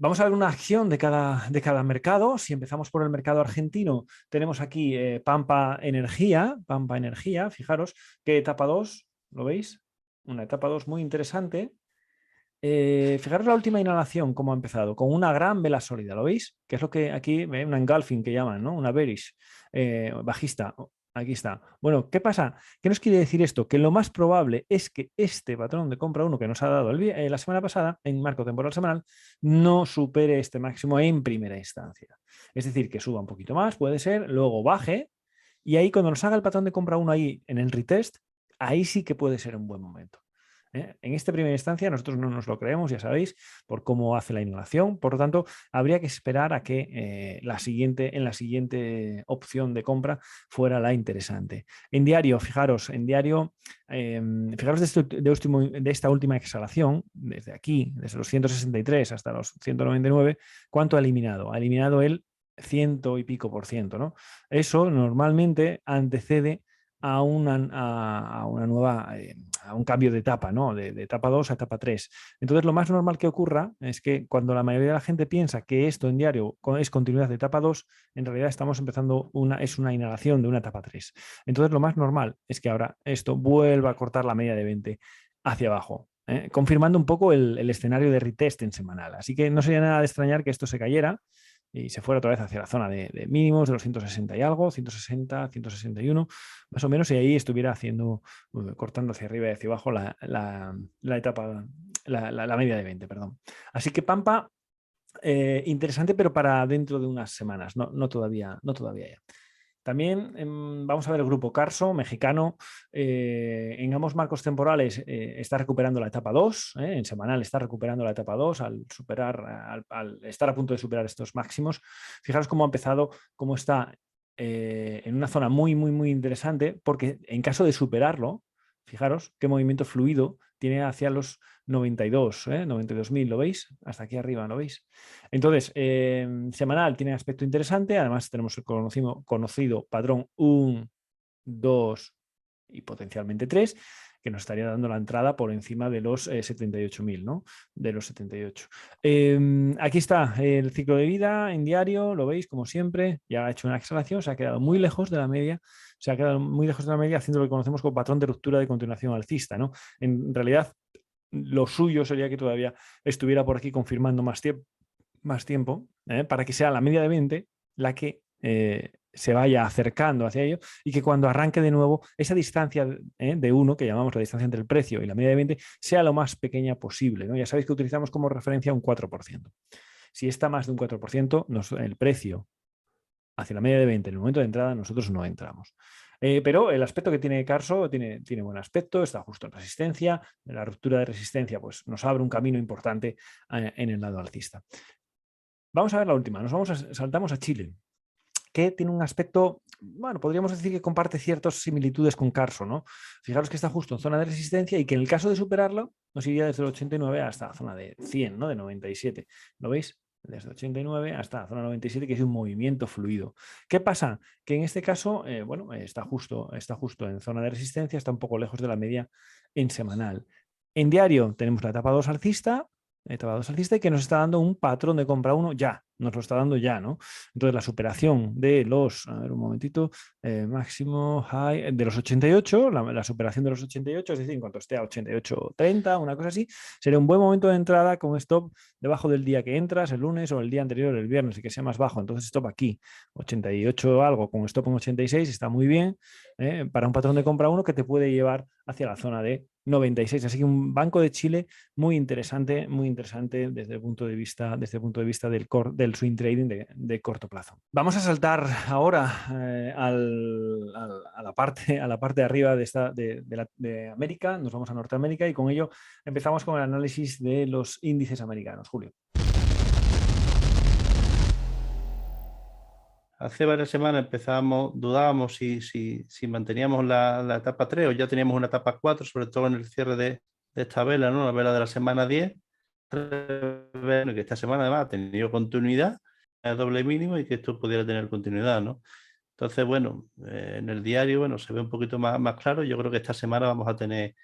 Vamos a ver una acción de cada mercado. Si empezamos por el mercado argentino, tenemos aquí Pampa Energía. Fijaros que etapa 2, ¿lo veis? Una etapa 2 muy interesante. Fijaros la última inhalación, cómo ha empezado, con una gran vela sólida, ¿lo veis? Que es lo que aquí, una engulfing que llaman, ¿no? Una bearish bajista. Aquí está. Bueno, ¿qué pasa? ¿Qué nos quiere decir esto? Que lo más probable es que este patrón de compra 1 que nos ha dado la semana pasada, en marco temporal semanal, no supere este máximo en primera instancia. Es decir, que suba un poquito más, puede ser, luego baje, y ahí cuando nos haga el patrón de compra 1 ahí en el retest, ahí sí que puede ser un buen momento. En esta primera instancia nosotros no nos lo creemos, ya sabéis, por cómo hace la inhalación. Por lo tanto, habría que esperar a que en la siguiente opción de compra fuera la interesante. En diario, fijaros de esta última exhalación, desde aquí, desde los 163 hasta los 199, ¿cuánto ha eliminado? Ha eliminado el 100 y pico %, ¿no? Eso normalmente antecede a una nueva, a un cambio de etapa, ¿no? De etapa 2 a etapa 3. Entonces, lo más normal que ocurra es que cuando la mayoría de la gente piensa que esto en diario es continuidad de etapa 2, en realidad estamos empezando es una inhalación de una etapa 3. Entonces, lo más normal es que ahora esto vuelva a cortar la media de 20 hacia abajo, confirmando un poco el escenario de retest en semanal. Así que no sería nada de extrañar que esto se cayera y se fuera otra vez hacia la zona de mínimos de los 160 y algo, 160, 161, más o menos, y ahí estuviera cortando hacia arriba y hacia abajo la etapa, la media de 20, perdón. Así que Pampa, interesante, pero para dentro de unas semanas, no todavía ya. También vamos a ver el grupo Carso, mexicano. En ambos marcos temporales está recuperando la etapa 2. En semanal está recuperando la etapa 2 al estar a punto de superar estos máximos. Fijaros cómo ha empezado, cómo está en una zona muy, muy, muy interesante, porque en caso de superarlo, fijaros qué movimiento fluido tiene hacia los 92, 92.000, ¿lo veis? Hasta aquí arriba, ¿lo veis? Entonces, semanal tiene aspecto interesante, además tenemos el conocido patrón 1, 2 y potencialmente 3, que nos estaría dando la entrada por encima de los 78.000, ¿no? De los 78. Aquí está el ciclo de vida en diario, lo veis como siempre, ya ha hecho una exhalación, se ha quedado muy lejos de la media, haciendo lo que conocemos como patrón de ruptura de continuación alcista, ¿no? En realidad, lo suyo sería que todavía estuviera por aquí confirmando más tiempo para que sea la media de 20 la que se vaya acercando hacia ello y que cuando arranque de nuevo esa distancia de 1, que llamamos la distancia entre el precio y la media de 20, sea lo más pequeña posible, ¿no? Ya sabéis que utilizamos como referencia un 4%. Si está más de un 4%, el precio hacia la media de 20 en el momento de entrada, nosotros no entramos. Pero el aspecto que tiene Carso tiene buen aspecto, está justo en resistencia. La ruptura de resistencia pues, nos abre un camino importante en el lado alcista. Vamos a ver la última. Saltamos a Chile, que tiene un aspecto, bueno, podríamos decir que comparte ciertas similitudes con Carso, ¿no? Fijaros que está justo en zona de resistencia y que en el caso de superarlo nos iría desde el 89 hasta la zona de 100, ¿no? De 97. ¿Lo veis? Desde 89 hasta la zona 97, que es un movimiento fluido. ¿Qué pasa? Que en este caso, bueno, está justo en zona de resistencia, está un poco lejos de la media en semanal. En diario tenemos la etapa 2 alcista, y que nos está dando un patrón de compra 1 ya, nos lo está dando ya, ¿no? Entonces la superación de los, a ver un momentito, máximo high de los 88, la superación de los 88, es decir, en cuanto esté a 88.30, una cosa así, sería un buen momento de entrada con stop debajo del día que entras, el lunes o el día anterior, el viernes, y que sea más bajo. Entonces stop aquí, 88 algo, con stop en 86, está muy bien para un patrón de compra 1 que te puede llevar hacia la zona de 96. Así que un Banco de Chile muy interesante desde el punto de vista, del swing trading de corto plazo. Vamos a saltar ahora a la parte de arriba de América, nos vamos a Norteamérica y con ello empezamos con el análisis de los índices americanos. Julio. Hace varias semanas dudábamos si manteníamos la etapa 3 o ya teníamos una etapa 4, sobre todo en el cierre de esta vela, ¿no? La vela de la semana 10, que esta semana además ha tenido continuidad, a doble mínimo y que esto pudiera tener continuidad, ¿no? Entonces, bueno, en el diario, bueno, se ve un poquito más claro. Yo creo que esta semana vamos a tener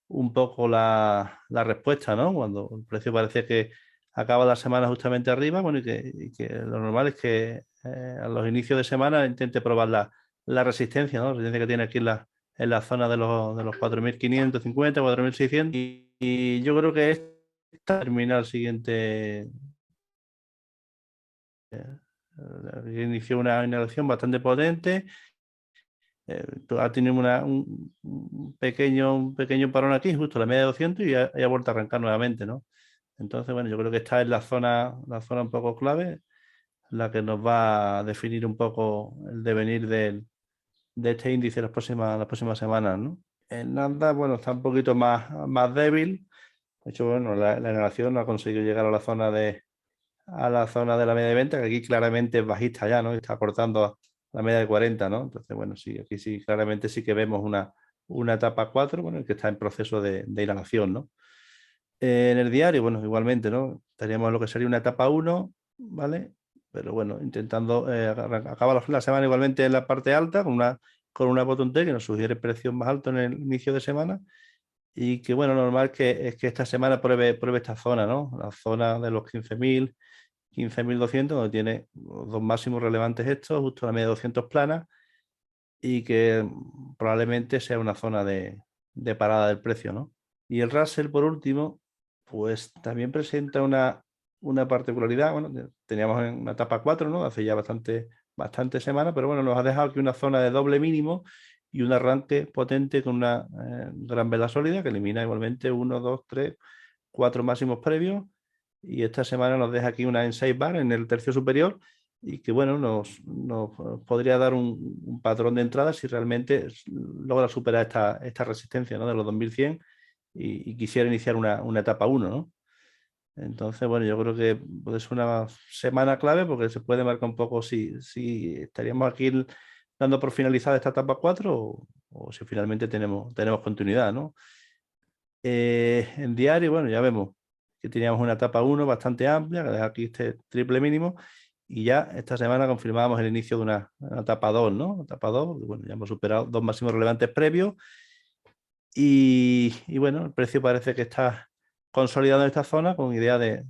un poco la respuesta, ¿no? Cuando el precio parece que acaba la semana justamente arriba, bueno, y que lo normal es que a los inicios de semana intente probar la resistencia, ¿no? La resistencia que tiene aquí en la zona de los 4.550, 4.600 y yo creo que esta termina el siguiente inició una inhalación bastante potente. Ha tenido un pequeño parón aquí, justo a la media de 200 y ha vuelto a arrancar nuevamente, ¿no? Entonces, bueno, yo creo que esta es la zona un poco clave, la que nos va a definir un poco el devenir de este índice las próximas semanas, ¿no? El Nasdaq, bueno, está un poquito más débil. De hecho, bueno, la inhalación no ha conseguido llegar a la zona de la media de venta, que aquí claramente es bajista ya, ¿no? Está cortando la media de 40, ¿no? Entonces, bueno, sí, aquí sí, claramente sí que vemos una etapa 4, bueno, que está en proceso de inhalación, ¿no? En el diario, bueno, igualmente, ¿no? Teníamos lo que sería una etapa 1, ¿vale? Pero bueno, intentando, acaba la semana igualmente en la parte alta, con una bottom T que nos sugiere precios más altos en el inicio de semana. Y que, bueno, normal es que esta semana pruebe esta zona, ¿no? La zona de los 15.000, 15.200, donde tiene los dos máximos relevantes estos, justo la media de 200 plana, y que probablemente sea una zona de parada del precio, ¿no? Y el Russell, por último, pues también presenta una particularidad. Bueno, teníamos en una etapa 4, ¿no? Hace ya bastante semanas, pero bueno, nos ha dejado aquí una zona de doble mínimo y un arranque potente con una gran vela sólida que elimina igualmente 1, 2, 3, 4 máximos previos. Y esta semana nos deja aquí una en 6 bar en el tercio superior y que bueno, nos podría dar un patrón de entrada si realmente logra superar esta resistencia, ¿no?, de los 2100 y quisiera iniciar una etapa 1, ¿no? Entonces, bueno, yo creo que puede ser una semana clave porque se puede marcar un poco si estaríamos aquí dando por finalizada esta etapa 4 o si finalmente tenemos continuidad, ¿no? En diario, bueno, ya vemos que teníamos una etapa 1 bastante amplia, que deja aquí este triple mínimo, y ya esta semana confirmábamos el inicio de una etapa 2, ¿no? Etapa 2, bueno, ya hemos superado 2 máximos relevantes previos y bueno, el precio parece que está consolidado en esta zona con idea de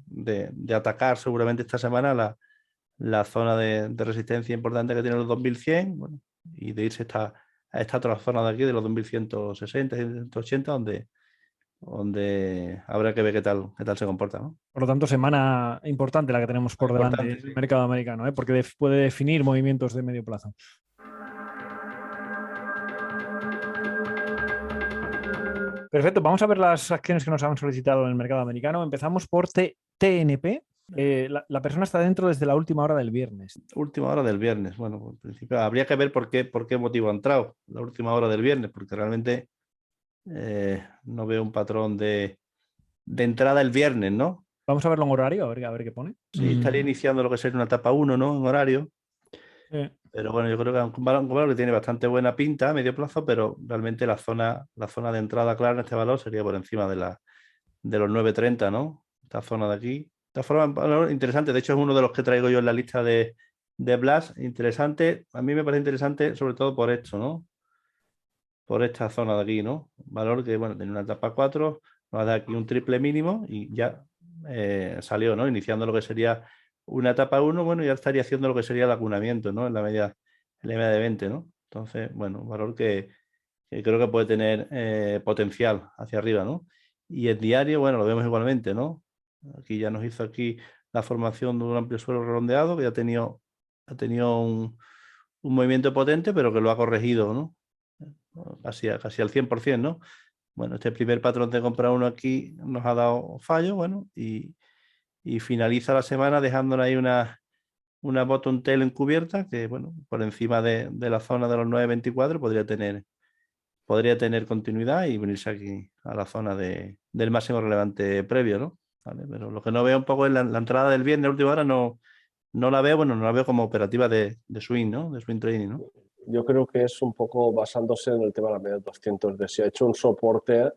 atacar seguramente esta semana la zona de resistencia importante que tiene los 2100, bueno, y de irse a esta otra zona de aquí, de los 2160, 180, donde habrá que ver qué tal se comporta, ¿no? Por lo tanto, semana importante la que tenemos por delante en Importante, el sí. mercado americano, ¿eh? Porque puede definir movimientos de medio plazo. Perfecto, vamos a ver las acciones que nos han solicitado en el mercado americano. Empezamos por TNP. La persona está dentro desde la última hora del viernes. Última hora del viernes. Bueno, en principio habría que ver por qué motivo ha entrado la última hora del viernes, porque realmente no veo un patrón de entrada el viernes, ¿no? Vamos a verlo en horario, a ver qué pone. Sí, estaría iniciando lo que sería una etapa 1, ¿no?, en horario. Pero bueno, yo creo que es un valor que tiene bastante buena pinta a medio plazo, pero realmente la zona de entrada clara en este valor sería por encima de los 9.30, ¿no? Esta zona de aquí. Esta forma, un valor interesante. De hecho, es uno de los que traigo yo en la lista de Blas. Interesante. A mí me parece interesante, sobre todo por esto, ¿no? Por esta zona de aquí, ¿no? Valor que, bueno, tiene una etapa 4, nos da aquí un triple mínimo y ya salió, ¿no? Iniciando lo que sería una etapa 1, bueno, ya estaría haciendo lo que sería el acunamiento, ¿no? En la media de 20, ¿no? Entonces, bueno, un valor que creo que puede tener potencial hacia arriba, ¿no? Y el diario, bueno, lo vemos igualmente, ¿no? Aquí ya nos hizo aquí la formación de un amplio suelo redondeado que ya ha tenido un movimiento potente, pero que lo ha corregido, ¿no? Casi al 100%, ¿no? Bueno, este primer patrón de compra 1 aquí nos ha dado fallo, bueno, y finaliza la semana dejándonos ahí una bottom tail encubierta que, bueno, por encima de la zona de los 9.24 podría tener continuidad y venirse aquí a la zona del máximo relevante previo, ¿no? ¿Vale? Pero lo que no veo un poco es la entrada del viernes, última hora, no la veo, bueno, no la veo como operativa de swing, ¿no? De swing trading, ¿no? Yo creo que es un poco basándose en el tema de la media 200, de si ha hecho un soporte,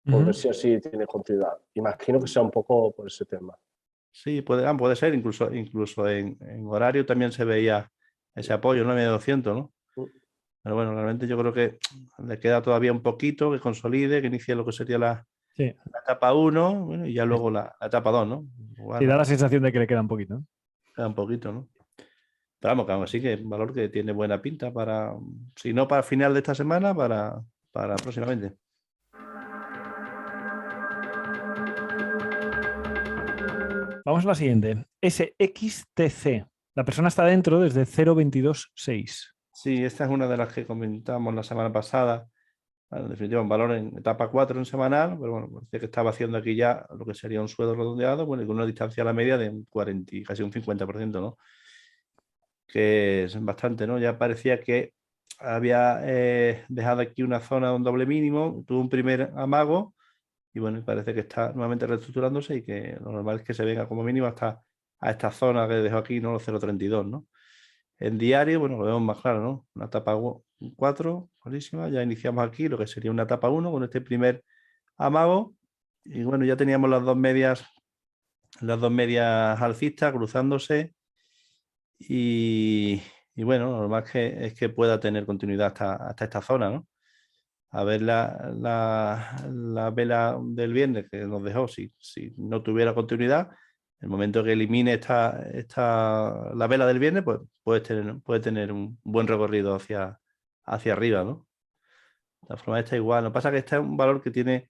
por ver si así tiene continuidad. Imagino que sea un poco por ese tema. Sí, puede ser, incluso en horario también se veía ese apoyo, ¿no? Media 200, ¿no? Pero bueno, realmente yo creo que le queda todavía un poquito que consolide, que inicie lo que sería la etapa 1, bueno, y ya luego la etapa 2, ¿no? Igual, Sí, da la sensación de que le queda un poquito, ¿no? queda un poquito, ¿no? Pero vamos, que aún así que es un valor que tiene buena pinta para, si no para final de esta semana, para próximamente. Vamos a la siguiente. SXTC. La persona está dentro desde 0.226. Sí, esta es una de las que comentamos la semana pasada. En definitiva, un valor en etapa 4 en semanal, pero bueno, parece que estaba haciendo aquí ya lo que sería un suelo redondeado, bueno, y con una distancia a la media de un 40, casi un 50%, ¿no? Que es bastante, ¿no? Ya parecía que había dejado aquí una zona de un doble mínimo, tuvo un primer amago y bueno, parece que está nuevamente reestructurándose y que lo normal es que se venga como mínimo hasta a esta zona que dejó aquí, ¿no? Los 0.32, ¿no? En diario, bueno, lo vemos más claro, ¿no? Una etapa 4, buenísima. Ya iniciamos aquí lo que sería una etapa 1 con este primer amago. Y bueno, ya teníamos las dos medias alcistas cruzándose. Y bueno, lo normal es que pueda tener continuidad hasta esta zona, ¿no? A ver la vela del viernes que nos dejó, si no tuviera continuidad, el momento que elimine la vela del viernes, pues puede tener un buen recorrido hacia arriba, ¿no? De todas formas, está igual. Lo que pasa es que este es un valor que tiene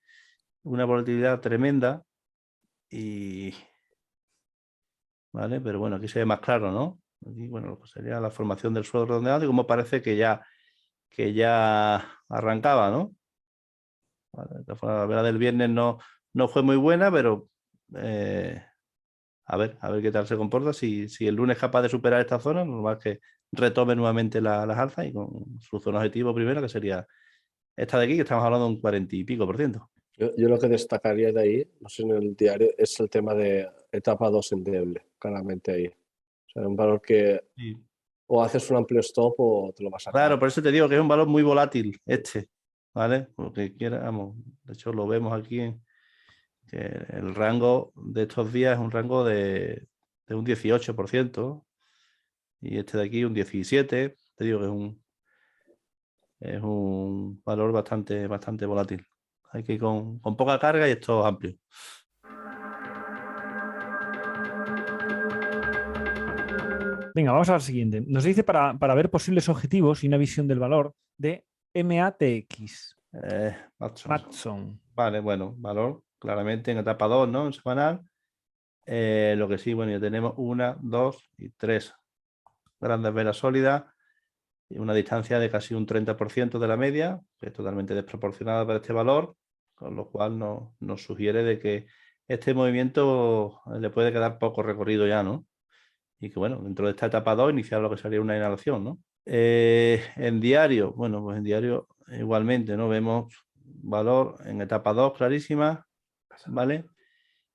una volatilidad tremenda y... ¿Vale? Pero bueno, aquí se ve más claro, ¿no? Aquí, bueno, pues sería la formación del suelo redondeado y como parece que ya arrancaba, ¿no? Vale, de todas formas, la vela del viernes no fue muy buena, pero a ver qué tal se comporta. Si el lunes es capaz de superar esta zona, normal que retome nuevamente las alzas y con su zona objetivo primero, que sería esta de aquí, que estamos hablando de un 40 y pico %. Yo lo que destacaría de ahí, no sé, en el diario, es el tema de etapa 2 endeble, claramente ahí. O sea, un valor que Sí. o haces un amplio stop o te lo vas a Claro, acabar. por eso te digo que es un valor muy volátil ¿vale? Porque vamos, de hecho lo vemos aquí que el rango de estos días es un rango de un 18% y este de aquí un 17%. Te digo que es un valor bastante volátil. Hay que ir con poca carga y esto es amplio. Venga, vamos al siguiente. Nos dice para ver posibles objetivos y una visión del valor de MATX. Matson. Vale, bueno, valor claramente en etapa 2, ¿no? En semanal. Lo que sí, bueno, ya tenemos 1, 2 y 3 grandes velas sólidas y una distancia de casi un 30% de la media, que es totalmente desproporcionada para este valor, con lo cual nos sugiere de que este movimiento le puede quedar poco recorrido ya, ¿no? Y que, bueno, dentro de esta etapa 2 iniciar lo que sería una inhalación, ¿no? En diario, bueno, pues en diario igualmente, ¿no? Vemos valor en etapa 2 clarísima, ¿vale?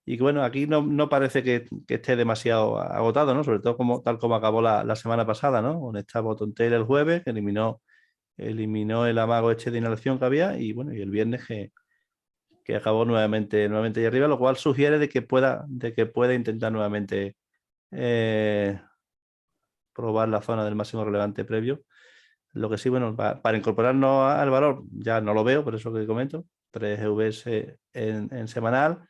Y que, bueno, aquí no parece que esté demasiado agotado, ¿no? Sobre todo tal como acabó la semana pasada, ¿no? Con esta bottom tail el jueves, que eliminó el amago de inhalación que había, y bueno, y el viernes que acabó nuevamente ahí arriba, lo cual sugiere de que pueda intentar nuevamente probar la zona del máximo relevante previo. Lo que sí, bueno, para incorporarnos al valor, ya no lo veo, por eso que comento, 3 EVs en semanal,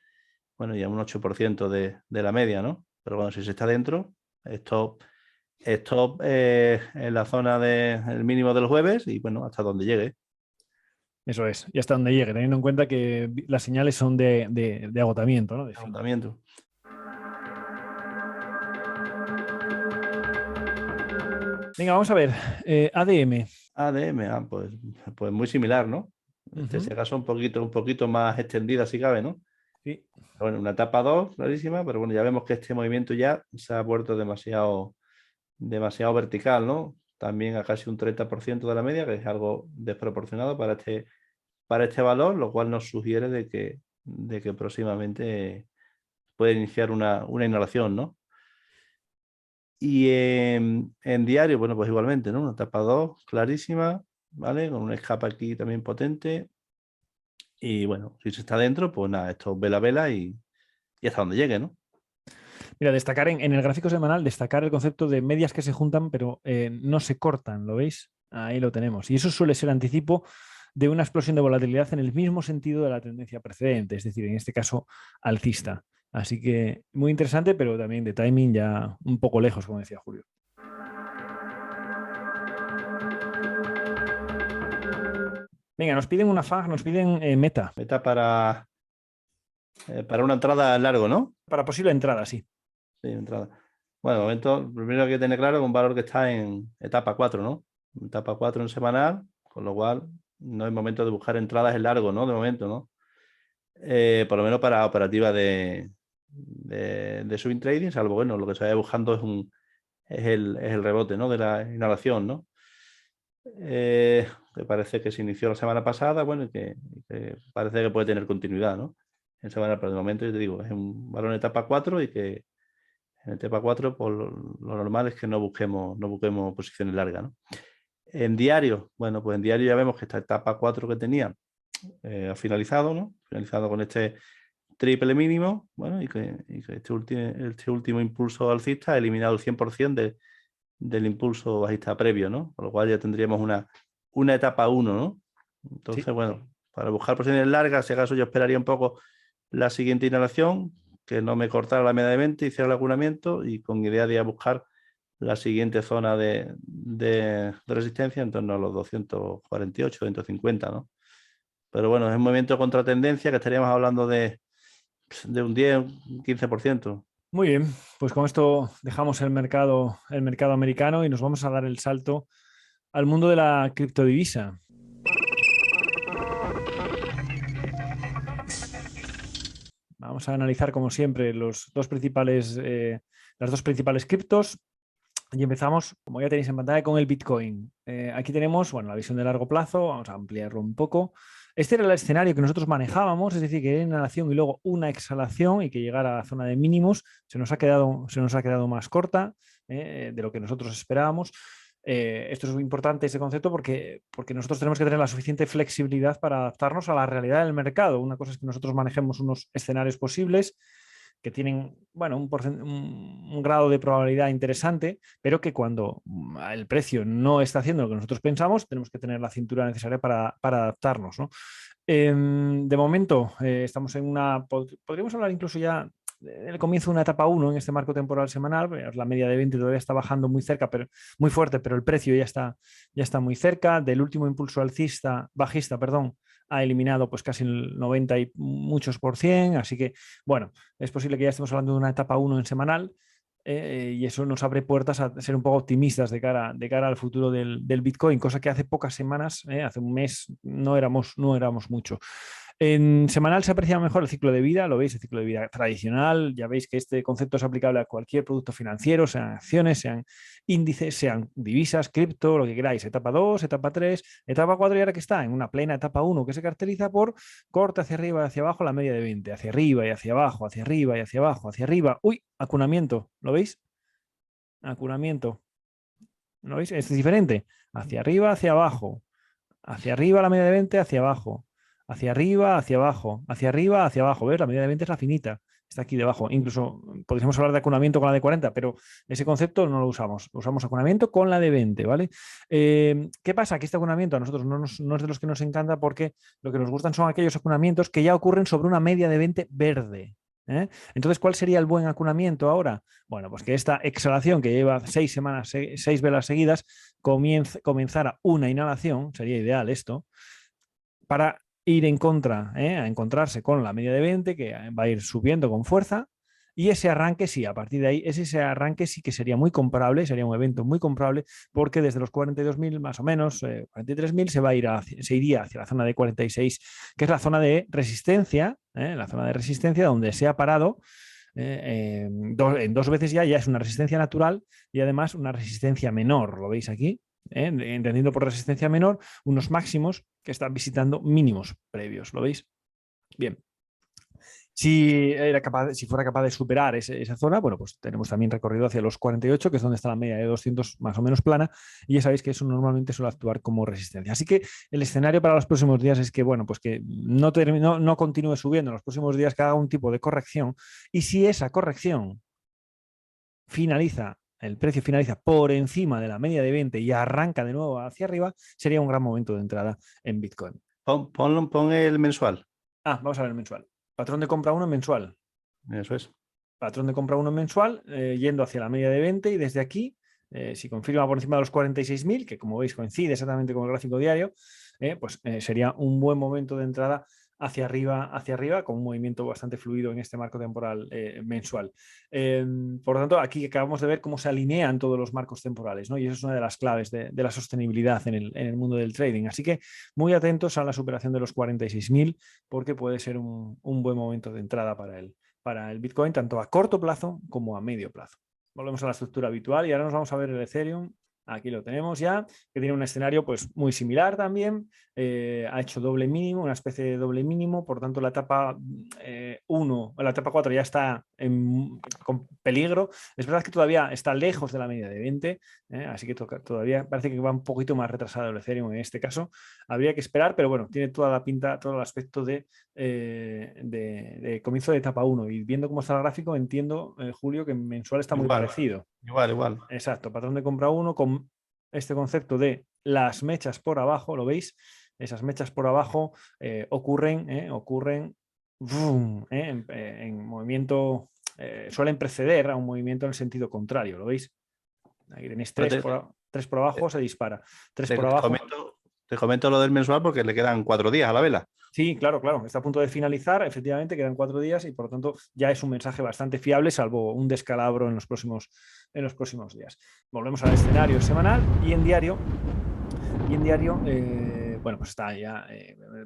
bueno, ya un 8% de la media, ¿no? Pero bueno, si se está dentro, stop en la zona del mínimo del jueves y bueno, hasta donde llegue. Eso es, y hasta donde llegue, teniendo en cuenta que las señales son de agotamiento, ¿no? De fin. Agotamiento. Venga, vamos a ver. ADM. ADM, pues muy similar, ¿no? Si acaso un poquito más extendida si cabe, ¿no? Sí. Bueno, una etapa 2, clarísima, pero bueno, ya vemos que este movimiento ya se ha vuelto demasiado vertical, ¿no? También a casi un 30% de la media, que es algo desproporcionado para este valor, lo cual nos sugiere de que próximamente puede iniciar una inhalación, ¿no? Y en diario, bueno, pues igualmente, ¿no? Una etapa 2 clarísima, ¿vale? Con un escape aquí también potente. Y bueno, si se está dentro, pues nada, esto vela y hasta donde llegue, ¿no? Mira, destacar en el gráfico semanal, destacar el concepto de medias que se juntan, pero no se cortan, ¿lo veis? Ahí lo tenemos. Y eso suele ser anticipo de una explosión de volatilidad en el mismo sentido de la tendencia precedente, es decir, en este caso, alcista. Así que muy interesante, pero también de timing ya un poco lejos, como decía Julio. Venga, nos piden una FAG, nos piden meta. Meta para una entrada largo, ¿no? Para posible entrada, sí. Sí, entrada. Bueno, de momento, lo primero que hay que tener claro es un valor que está en etapa 4, ¿no? Etapa 4 en semanal, con lo cual no es momento de buscar entradas en largo, ¿no? De momento, ¿no? Por lo menos para operativa de swing trading, salvo, bueno, lo que se vaya buscando es el rebote, ¿no? De la inhalación, ¿no? Que parece que se inició la semana pasada, bueno, y que parece que puede tener continuidad, ¿no? En semana, pero de momento, yo te digo, es un valor en etapa 4 y que en etapa 4, pues lo normal es que no busquemos posiciones largas, ¿no? En diario, bueno, pues en diario ya vemos que esta etapa 4 que tenía ha finalizado, ¿no? Finalizado con este triple mínimo, bueno, y que este último impulso alcista ha eliminado el 100% del impulso bajista previo, ¿no? Con lo cual ya tendríamos una etapa 1, ¿no? Entonces, sí, bueno, para buscar posiciones largas, si acaso yo esperaría un poco la siguiente inhalación, que no me cortara la media de 20, hiciera el acumulamiento y con idea de ir a buscar la siguiente zona de resistencia en torno a los 248, 250, ¿no? Pero bueno, es un movimiento contra tendencia que estaríamos hablando de un 10, un 15%. Muy bien, pues con esto dejamos el mercado americano y nos vamos a dar el salto al mundo de la criptodivisa. Vamos a analizar, como siempre, las dos principales criptos. Y empezamos, como ya tenéis en pantalla, con el Bitcoin. Aquí tenemos, bueno, la visión de largo plazo. Vamos a ampliarlo un poco. Este era el escenario que nosotros manejábamos, es decir, que era inhalación y luego una exhalación y que llegara a la zona de mínimos. Se nos ha quedado más corta de lo que nosotros esperábamos. Esto es muy importante, este concepto, porque nosotros tenemos que tener la suficiente flexibilidad para adaptarnos a la realidad del mercado. Una cosa es que nosotros manejemos unos escenarios posibles que tienen, bueno, un grado de probabilidad interesante, pero que cuando el precio no está haciendo lo que nosotros pensamos, tenemos que tener la cintura necesaria para adaptarnos, ¿no? De momento, estamos en podríamos hablar incluso ya del comienzo de una etapa 1 en este marco temporal semanal. La media de 20 todavía está bajando muy cerca, pero muy fuerte, pero el precio ya está muy cerca. Del último impulso bajista, ha eliminado pues casi el 90 y muchos %, así que bueno, es posible que ya estemos hablando de una etapa 1 en semanal, y eso nos abre puertas a ser un poco optimistas de cara al futuro del Bitcoin, cosa que hace pocas semanas, hace un mes, no éramos mucho. En semanal se aprecia mejor el ciclo de vida, lo veis, el ciclo de vida tradicional. Ya veis que este concepto es aplicable a cualquier producto financiero, sean acciones, sean índices, sean divisas, cripto, lo que queráis. Etapa 2, etapa 3, etapa 4 y ahora que está en una plena etapa 1 que se caracteriza por corte hacia arriba y hacia abajo, la media de 20, hacia arriba y hacia abajo, hacia arriba y hacia abajo, hacia arriba. Uy, acunamiento, ¿lo veis? Acunamiento. ¿Lo veis? Es diferente. Hacia arriba, hacia abajo. Hacia arriba la media de 20, hacia abajo. Hacia arriba, hacia abajo. Hacia arriba, hacia abajo. ¿Ves? La media de 20 es la finita. Está aquí debajo. Incluso podríamos hablar de acunamiento con la de 40, pero ese concepto no lo usamos. Usamos acunamiento con la de 20, ¿vale? ¿Qué pasa? Que este acunamiento a nosotros no es de los que nos encanta, porque lo que nos gustan son aquellos acunamientos que ya ocurren sobre una media de 20 verde. Entonces, ¿cuál sería el buen acunamiento ahora? Bueno, pues que esta exhalación que lleva 6 semanas, 6 velas seguidas, comenzara una inhalación, sería ideal esto, para ir en contra, a encontrarse con la media de 20, que va a ir subiendo con fuerza, y ese arranque sí, a partir de ahí, ese arranque sí que sería muy comprable, sería un evento muy comprable, porque desde los 42.000 más o menos, 43.000, se iría hacia la zona de 46, que es la zona de resistencia, donde se ha parado en 2 veces ya es una resistencia natural y además una resistencia menor, lo veis aquí, entendiendo por resistencia menor unos máximos que están visitando mínimos previos, ¿lo veis? Bien. Si fuera capaz de superar esa zona, bueno, pues tenemos también recorrido hacia los 48, que es donde está la media de 200 más o menos plana, y ya sabéis que eso normalmente suele actuar como resistencia. Así que el escenario para los próximos días es que, bueno, pues que no continúe subiendo en los próximos días, que haga un tipo de corrección, y si esa corrección el precio finaliza por encima de la media de 20 y arranca de nuevo hacia arriba, sería un gran momento de entrada en Bitcoin. Pon el mensual. Vamos a ver el mensual. Patrón de compra 1 mensual. Eso es. Patrón de compra 1 mensual, yendo hacia la media de 20, y desde aquí, si confirma por encima de los 46.000, que como veis coincide exactamente con el gráfico diario, pues sería un buen momento de entrada hacia arriba, con un movimiento bastante fluido en este marco temporal mensual. Por lo tanto, aquí acabamos de ver cómo se alinean todos los marcos temporales, ¿no? Y eso es una de las claves de la sostenibilidad en el mundo del trading. Así que muy atentos a la superación de los 46.000, porque puede ser un buen momento de entrada para el Bitcoin, tanto a corto plazo como a medio plazo. Volvemos a la estructura habitual y ahora nos vamos a ver el Ethereum. Aquí lo tenemos ya, que tiene un escenario pues muy similar también. Ha hecho doble mínimo, una especie de doble mínimo, por tanto la etapa 1, la etapa 4 ya está con peligro. Es verdad que todavía está lejos de la media de 20, así que todavía parece que va un poquito más retrasado el Ethereum en este caso. Habría que esperar, pero bueno, tiene toda la pinta, todo el aspecto de comienzo de etapa 1, y viendo cómo está el gráfico entiendo, Julio, que en mensual está muy parecido. Igual. Exacto, patrón de compra 1 con este concepto de las mechas por abajo, ¿lo veis? Esas mechas por abajo ocurren en movimiento, suelen preceder a un movimiento en el sentido contrario, ¿lo veis? Ahí tenéis 3 por abajo, se dispara. 3 por abajo. Te comento lo del mensual porque le quedan 4 días a la vela. Sí, claro, está a punto de finalizar, efectivamente, quedan 4 días y por lo tanto ya es un mensaje bastante fiable, salvo un descalabro en los próximos días. Volvemos al escenario semanal y en diario, bueno, pues está ya,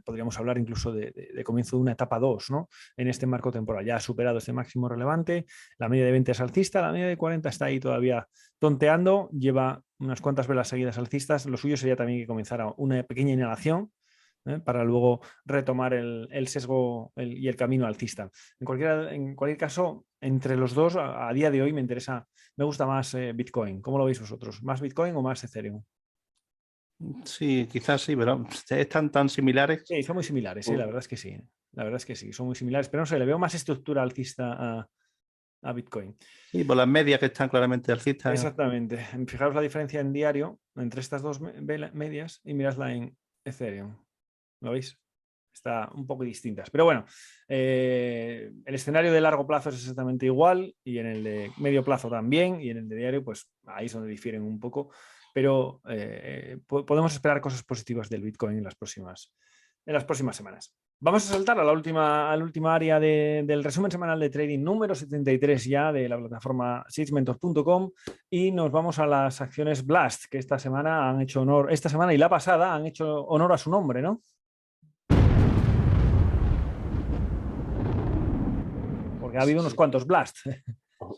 podríamos hablar incluso de comienzo de una etapa 2, ¿no? En este marco temporal. Ya ha superado este máximo relevante, la media de 20 es alcista, la media de 40 está ahí todavía tonteando, lleva unas cuantas velas seguidas alcistas. Lo suyo sería también que comenzara una pequeña inhalación, para luego retomar el sesgo y el camino alcista. En cualquier caso, entre los dos, a día de hoy me gusta más Bitcoin. ¿Cómo lo veis vosotros? ¿Más Bitcoin o más Ethereum? Sí, quizás sí, pero están tan similares. Sí, son muy similares, sí, la verdad es que sí. La verdad es que sí, son muy similares, pero no sé, le veo más estructura alcista a Bitcoin. Sí, por las medias que están claramente alcistas. Exactamente. Fijaros la diferencia en diario entre estas dos medias y miradla en Ethereum. ¿Lo veis? Está un poco distintas. Pero bueno, el escenario de largo plazo es exactamente igual y en el de medio plazo también y en el de diario, pues ahí es donde difieren un poco. Pero podemos esperar cosas positivas del Bitcoin en las próximas semanas. Vamos a saltar a la última área del resumen semanal de trading número 73 ya de la plataforma seedsmentor.com y nos vamos a las acciones Blast, que esta semana han hecho honor, esta semana y la pasada han hecho honor a su nombre, ¿no? Porque ha habido unos cuantos Blast.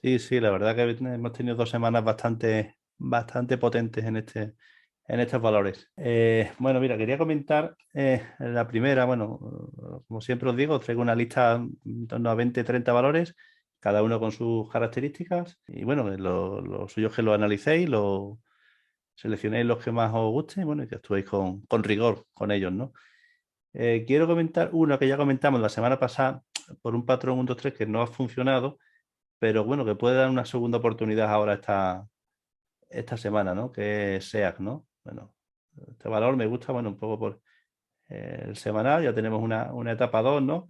Sí, la verdad que hemos tenido 2 semanas bastante potentes en estos valores. Bueno, mira, quería comentar la primera. Bueno, como siempre os digo, os traigo una lista en torno a 20-30 valores, cada uno con sus características. Y bueno, lo suyo es que lo analicéis, lo seleccionéis los que más os gusten, bueno, y que actuéis con rigor con ellos, ¿no? Quiero comentar una que ya comentamos la semana pasada por un patrón 1, 2, 3 que no ha funcionado, pero bueno, que puede dar una segunda oportunidad ahora esta semana, ¿no? Que es SEAC, ¿no? Bueno, este valor me gusta, bueno, un poco por el semanal, ya tenemos una etapa 2, ¿no?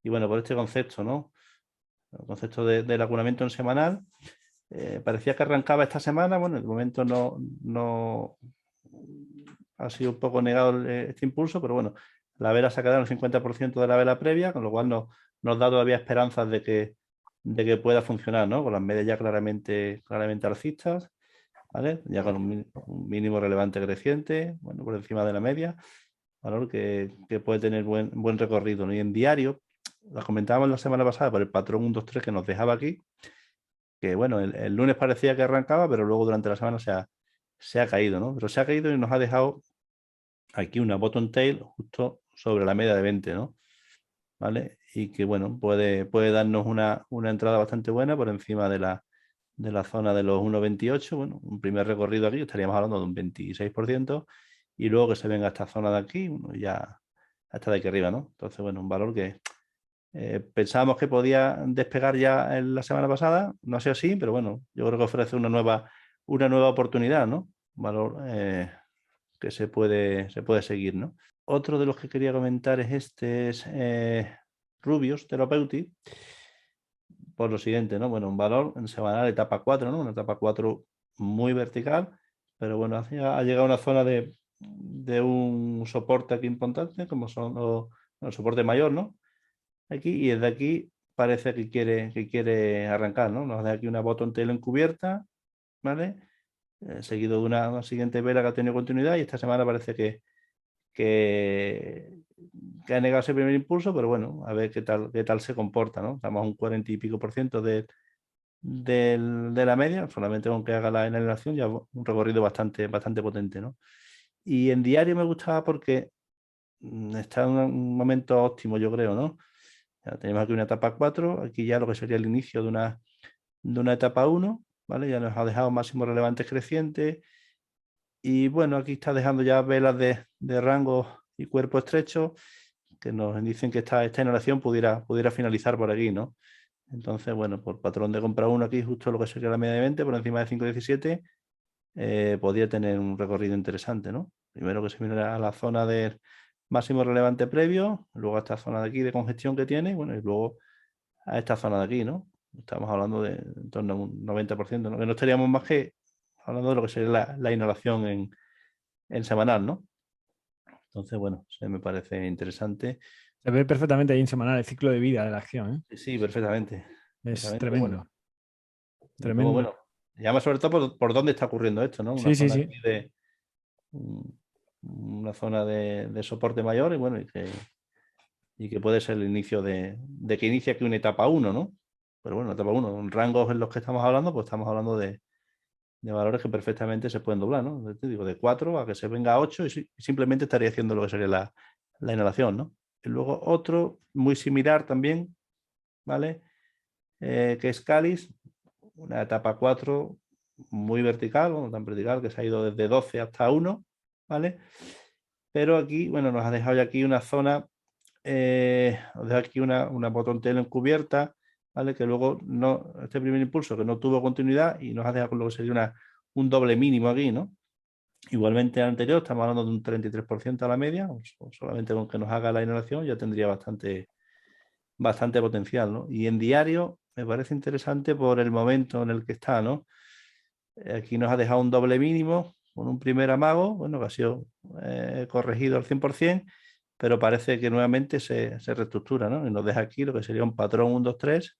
Y bueno, por este concepto, ¿no? El concepto del acunamiento en semanal. Parecía que arrancaba esta semana, bueno, en el momento no ha sido un poco negado este impulso, pero bueno, la vela se ha quedado en el 50% de la vela previa, con lo cual nos da todavía esperanzas de que pueda funcionar, ¿no? Con las medias ya claramente alcistas, ¿vale? Ya con un mínimo relevante creciente, bueno, por encima de la media, valor que puede tener buen recorrido, ¿no? Y en diario, lo comentábamos la semana pasada por el patrón 1, 2, 3 que nos dejaba aquí, que bueno, el lunes parecía que arrancaba, pero luego durante la semana se ha caído, ¿no? Pero se ha caído y nos ha dejado aquí una bottom tail justo sobre la media de 20, ¿no? ¿Vale? Y que bueno, puede darnos una entrada bastante buena por encima de la zona de los 1,28. Bueno, un primer recorrido aquí, estaríamos hablando de un 26%, y luego que se venga a esta zona de aquí, bueno, ya hasta de aquí arriba, ¿no? Entonces, bueno, un valor que pensábamos que podía despegar ya en la semana pasada, no ha sido así, pero bueno, yo creo que ofrece una nueva oportunidad, ¿no? Un valor que se puede seguir, ¿no? Otro de los que quería comentar es Rubius Therapeutic, por lo siguiente, ¿no? Bueno, un valor en semanal etapa 4, ¿no? Una etapa 4 muy vertical, pero bueno, ha llegado a una zona de un soporte aquí importante, como son el soporte mayor, ¿no? Aquí, y desde aquí parece que quiere arrancar, ¿no? Nos da aquí una bottom tail encubierta, ¿vale? Seguido de una siguiente vela que ha tenido continuidad, y esta semana parece que ha negado ese primer impulso, pero bueno, a ver qué tal se comporta, ¿no? Estamos a un 40 y pico % de la media, solamente con que haga la inhalación ya un recorrido bastante potente, ¿no? Y en diario me gustaba porque está en un momento óptimo, yo creo, ¿no? Ya tenemos aquí una etapa 4, aquí ya lo que sería el inicio de una etapa 1, ¿vale? Ya nos ha dejado máximos relevantes crecientes, y bueno, aquí está dejando ya velas de rango y cuerpo estrecho que nos dicen que esta inhalación pudiera finalizar por aquí, ¿no? Entonces, bueno, por patrón de compra 1 aquí, justo lo que sería la media de 20, por encima de 5,17, podría tener un recorrido interesante, ¿no? Primero que se viene a la zona del máximo relevante previo, luego a esta zona de aquí de congestión que tiene, bueno, y luego a esta zona de aquí, ¿no? Estamos hablando de en torno a un 90%, ¿no? Que no estaríamos más que hablando de lo que sería la inhalación en semanal, ¿no? Entonces, bueno, se me parece interesante. Se ve perfectamente ahí en semanal el ciclo de vida de la acción, ¿eh? Sí, perfectamente. Es Perfectamente, tremendo. bueno. Luego, Tremendo. bueno, llama sobre todo por dónde está ocurriendo esto, ¿no? Una Sí, sí, zona sí. aquí de una zona de soporte mayor y bueno, y que puede ser el inicio de que inicie aquí una etapa 1, ¿no? Pero bueno, etapa 1, en rangos en los que estamos hablando, pues estamos hablando de valores que perfectamente se pueden doblar, ¿no? Te digo, de 4 a que se venga a 8 y simplemente estaría haciendo lo que sería la inhalación, ¿no? Y luego otro muy similar también, ¿vale? Que es Calis, una etapa 4 muy vertical, bueno, tan vertical que se ha ido desde 12 hasta 1, ¿vale? Pero aquí, bueno, nos ha dejado ya aquí una zona, os dejo aquí una bottom tail encubierta, ¿vale? Que luego no, este primer impulso que no tuvo continuidad y nos ha dejado con lo que sería un doble mínimo aquí, ¿no? Igualmente al anterior, estamos hablando de un 33% a la media, o solamente con que nos haga la inhalación ya tendría bastante potencial, ¿no? Y en diario me parece interesante por el momento en el que está, ¿no? Aquí nos ha dejado un doble mínimo con un primer amago, bueno, que ha sido corregido al 100%, pero parece que nuevamente se reestructura, ¿no? Y nos deja aquí lo que sería un patrón 1, 2, 3,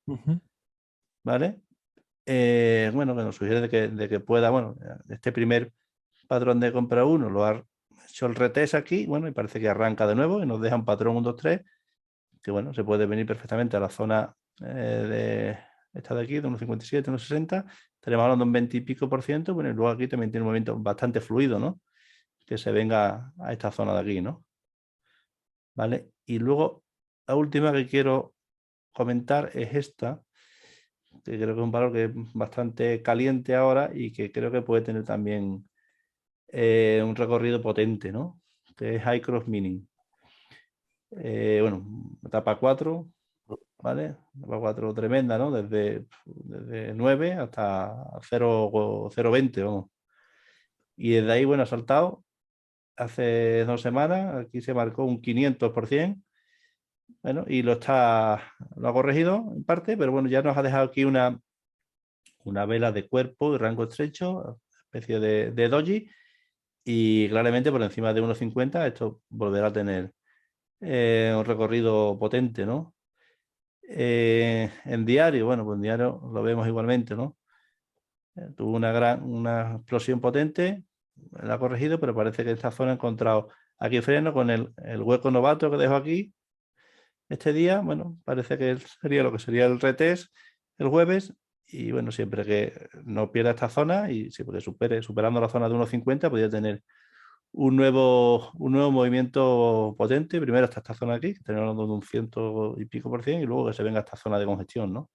¿vale? Bueno, que nos sugiere de que pueda, bueno, este primer patrón de compra 1 lo ha hecho el retest aquí, bueno, y parece que arranca de nuevo y nos deja un patrón 1, 2, 3, que bueno, se puede venir perfectamente a la zona de esta de aquí, de 1,57, 1,60, estaremos hablando de un 20 y pico %, bueno, y luego aquí también tiene un movimiento bastante fluido, ¿no? Que se venga a esta zona de aquí, ¿no? ¿Vale? Y luego la última que quiero comentar es esta, que creo que es un valor que es bastante caliente ahora y que creo que puede tener también un recorrido potente, ¿no? Que es High Cross Mining. Bueno, etapa 4, ¿vale? Etapa 4 tremenda, ¿no? Desde 9 hasta 0,20, vamos. Y desde ahí, bueno, ha saltado hace 2 semanas, aquí se marcó un 500%, bueno, y lo ha corregido en parte, pero bueno, ya nos ha dejado aquí una vela de cuerpo de rango estrecho, especie de doji, y claramente por encima de 1,50 esto volverá a tener un recorrido potente, ¿no? En diario, bueno, pues en diario lo vemos igualmente, ¿no? Tuvo una explosión potente, la ha corregido, pero parece que esta zona ha encontrado aquí freno con el hueco novato que dejo aquí este día. Bueno, parece que sería lo que sería el retest el jueves. Y bueno, siempre que no pierda esta zona y siempre que superando la zona de 1,50, podría tener un nuevo movimiento potente. Primero hasta esta zona aquí, que tenemos hablando de un 100 y pico %, y luego que se venga a esta zona de congestión, ¿no?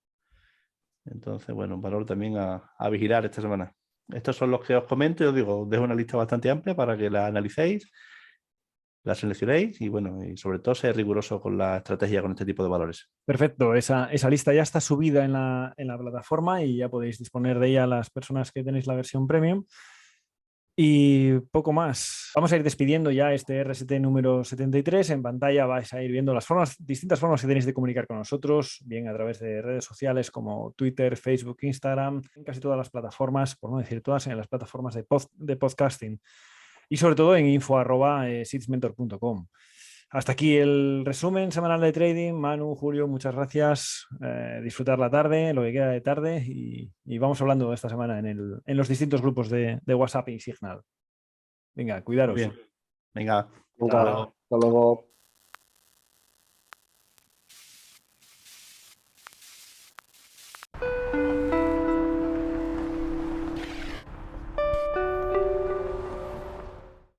Entonces, bueno, un valor también a vigilar esta semana. Estos son los que os comento. Yo digo, os dejo una lista bastante amplia para que la analicéis, la seleccionéis y bueno, y sobre todo ser riguroso con la estrategia con este tipo de valores. Perfecto, esa lista ya está subida en la plataforma y ya podéis disponer de ella las personas que tenéis la versión premium. Y poco más. Vamos a ir despidiendo ya este RST número 73. En pantalla vais a ir viendo las distintas formas que tenéis de comunicar con nosotros, bien a través de redes sociales como Twitter, Facebook, Instagram, en casi todas las plataformas, por no decir todas, en las plataformas de podcasting y sobre todo en info@seedsmentor.com. Hasta aquí el resumen semanal de trading. Manu, Julio, muchas gracias. Disfrutar la tarde, lo que queda de tarde, y vamos hablando esta semana en los distintos grupos de WhatsApp y Signal. Venga, cuidaros. Muy bien. Venga, Hasta luego.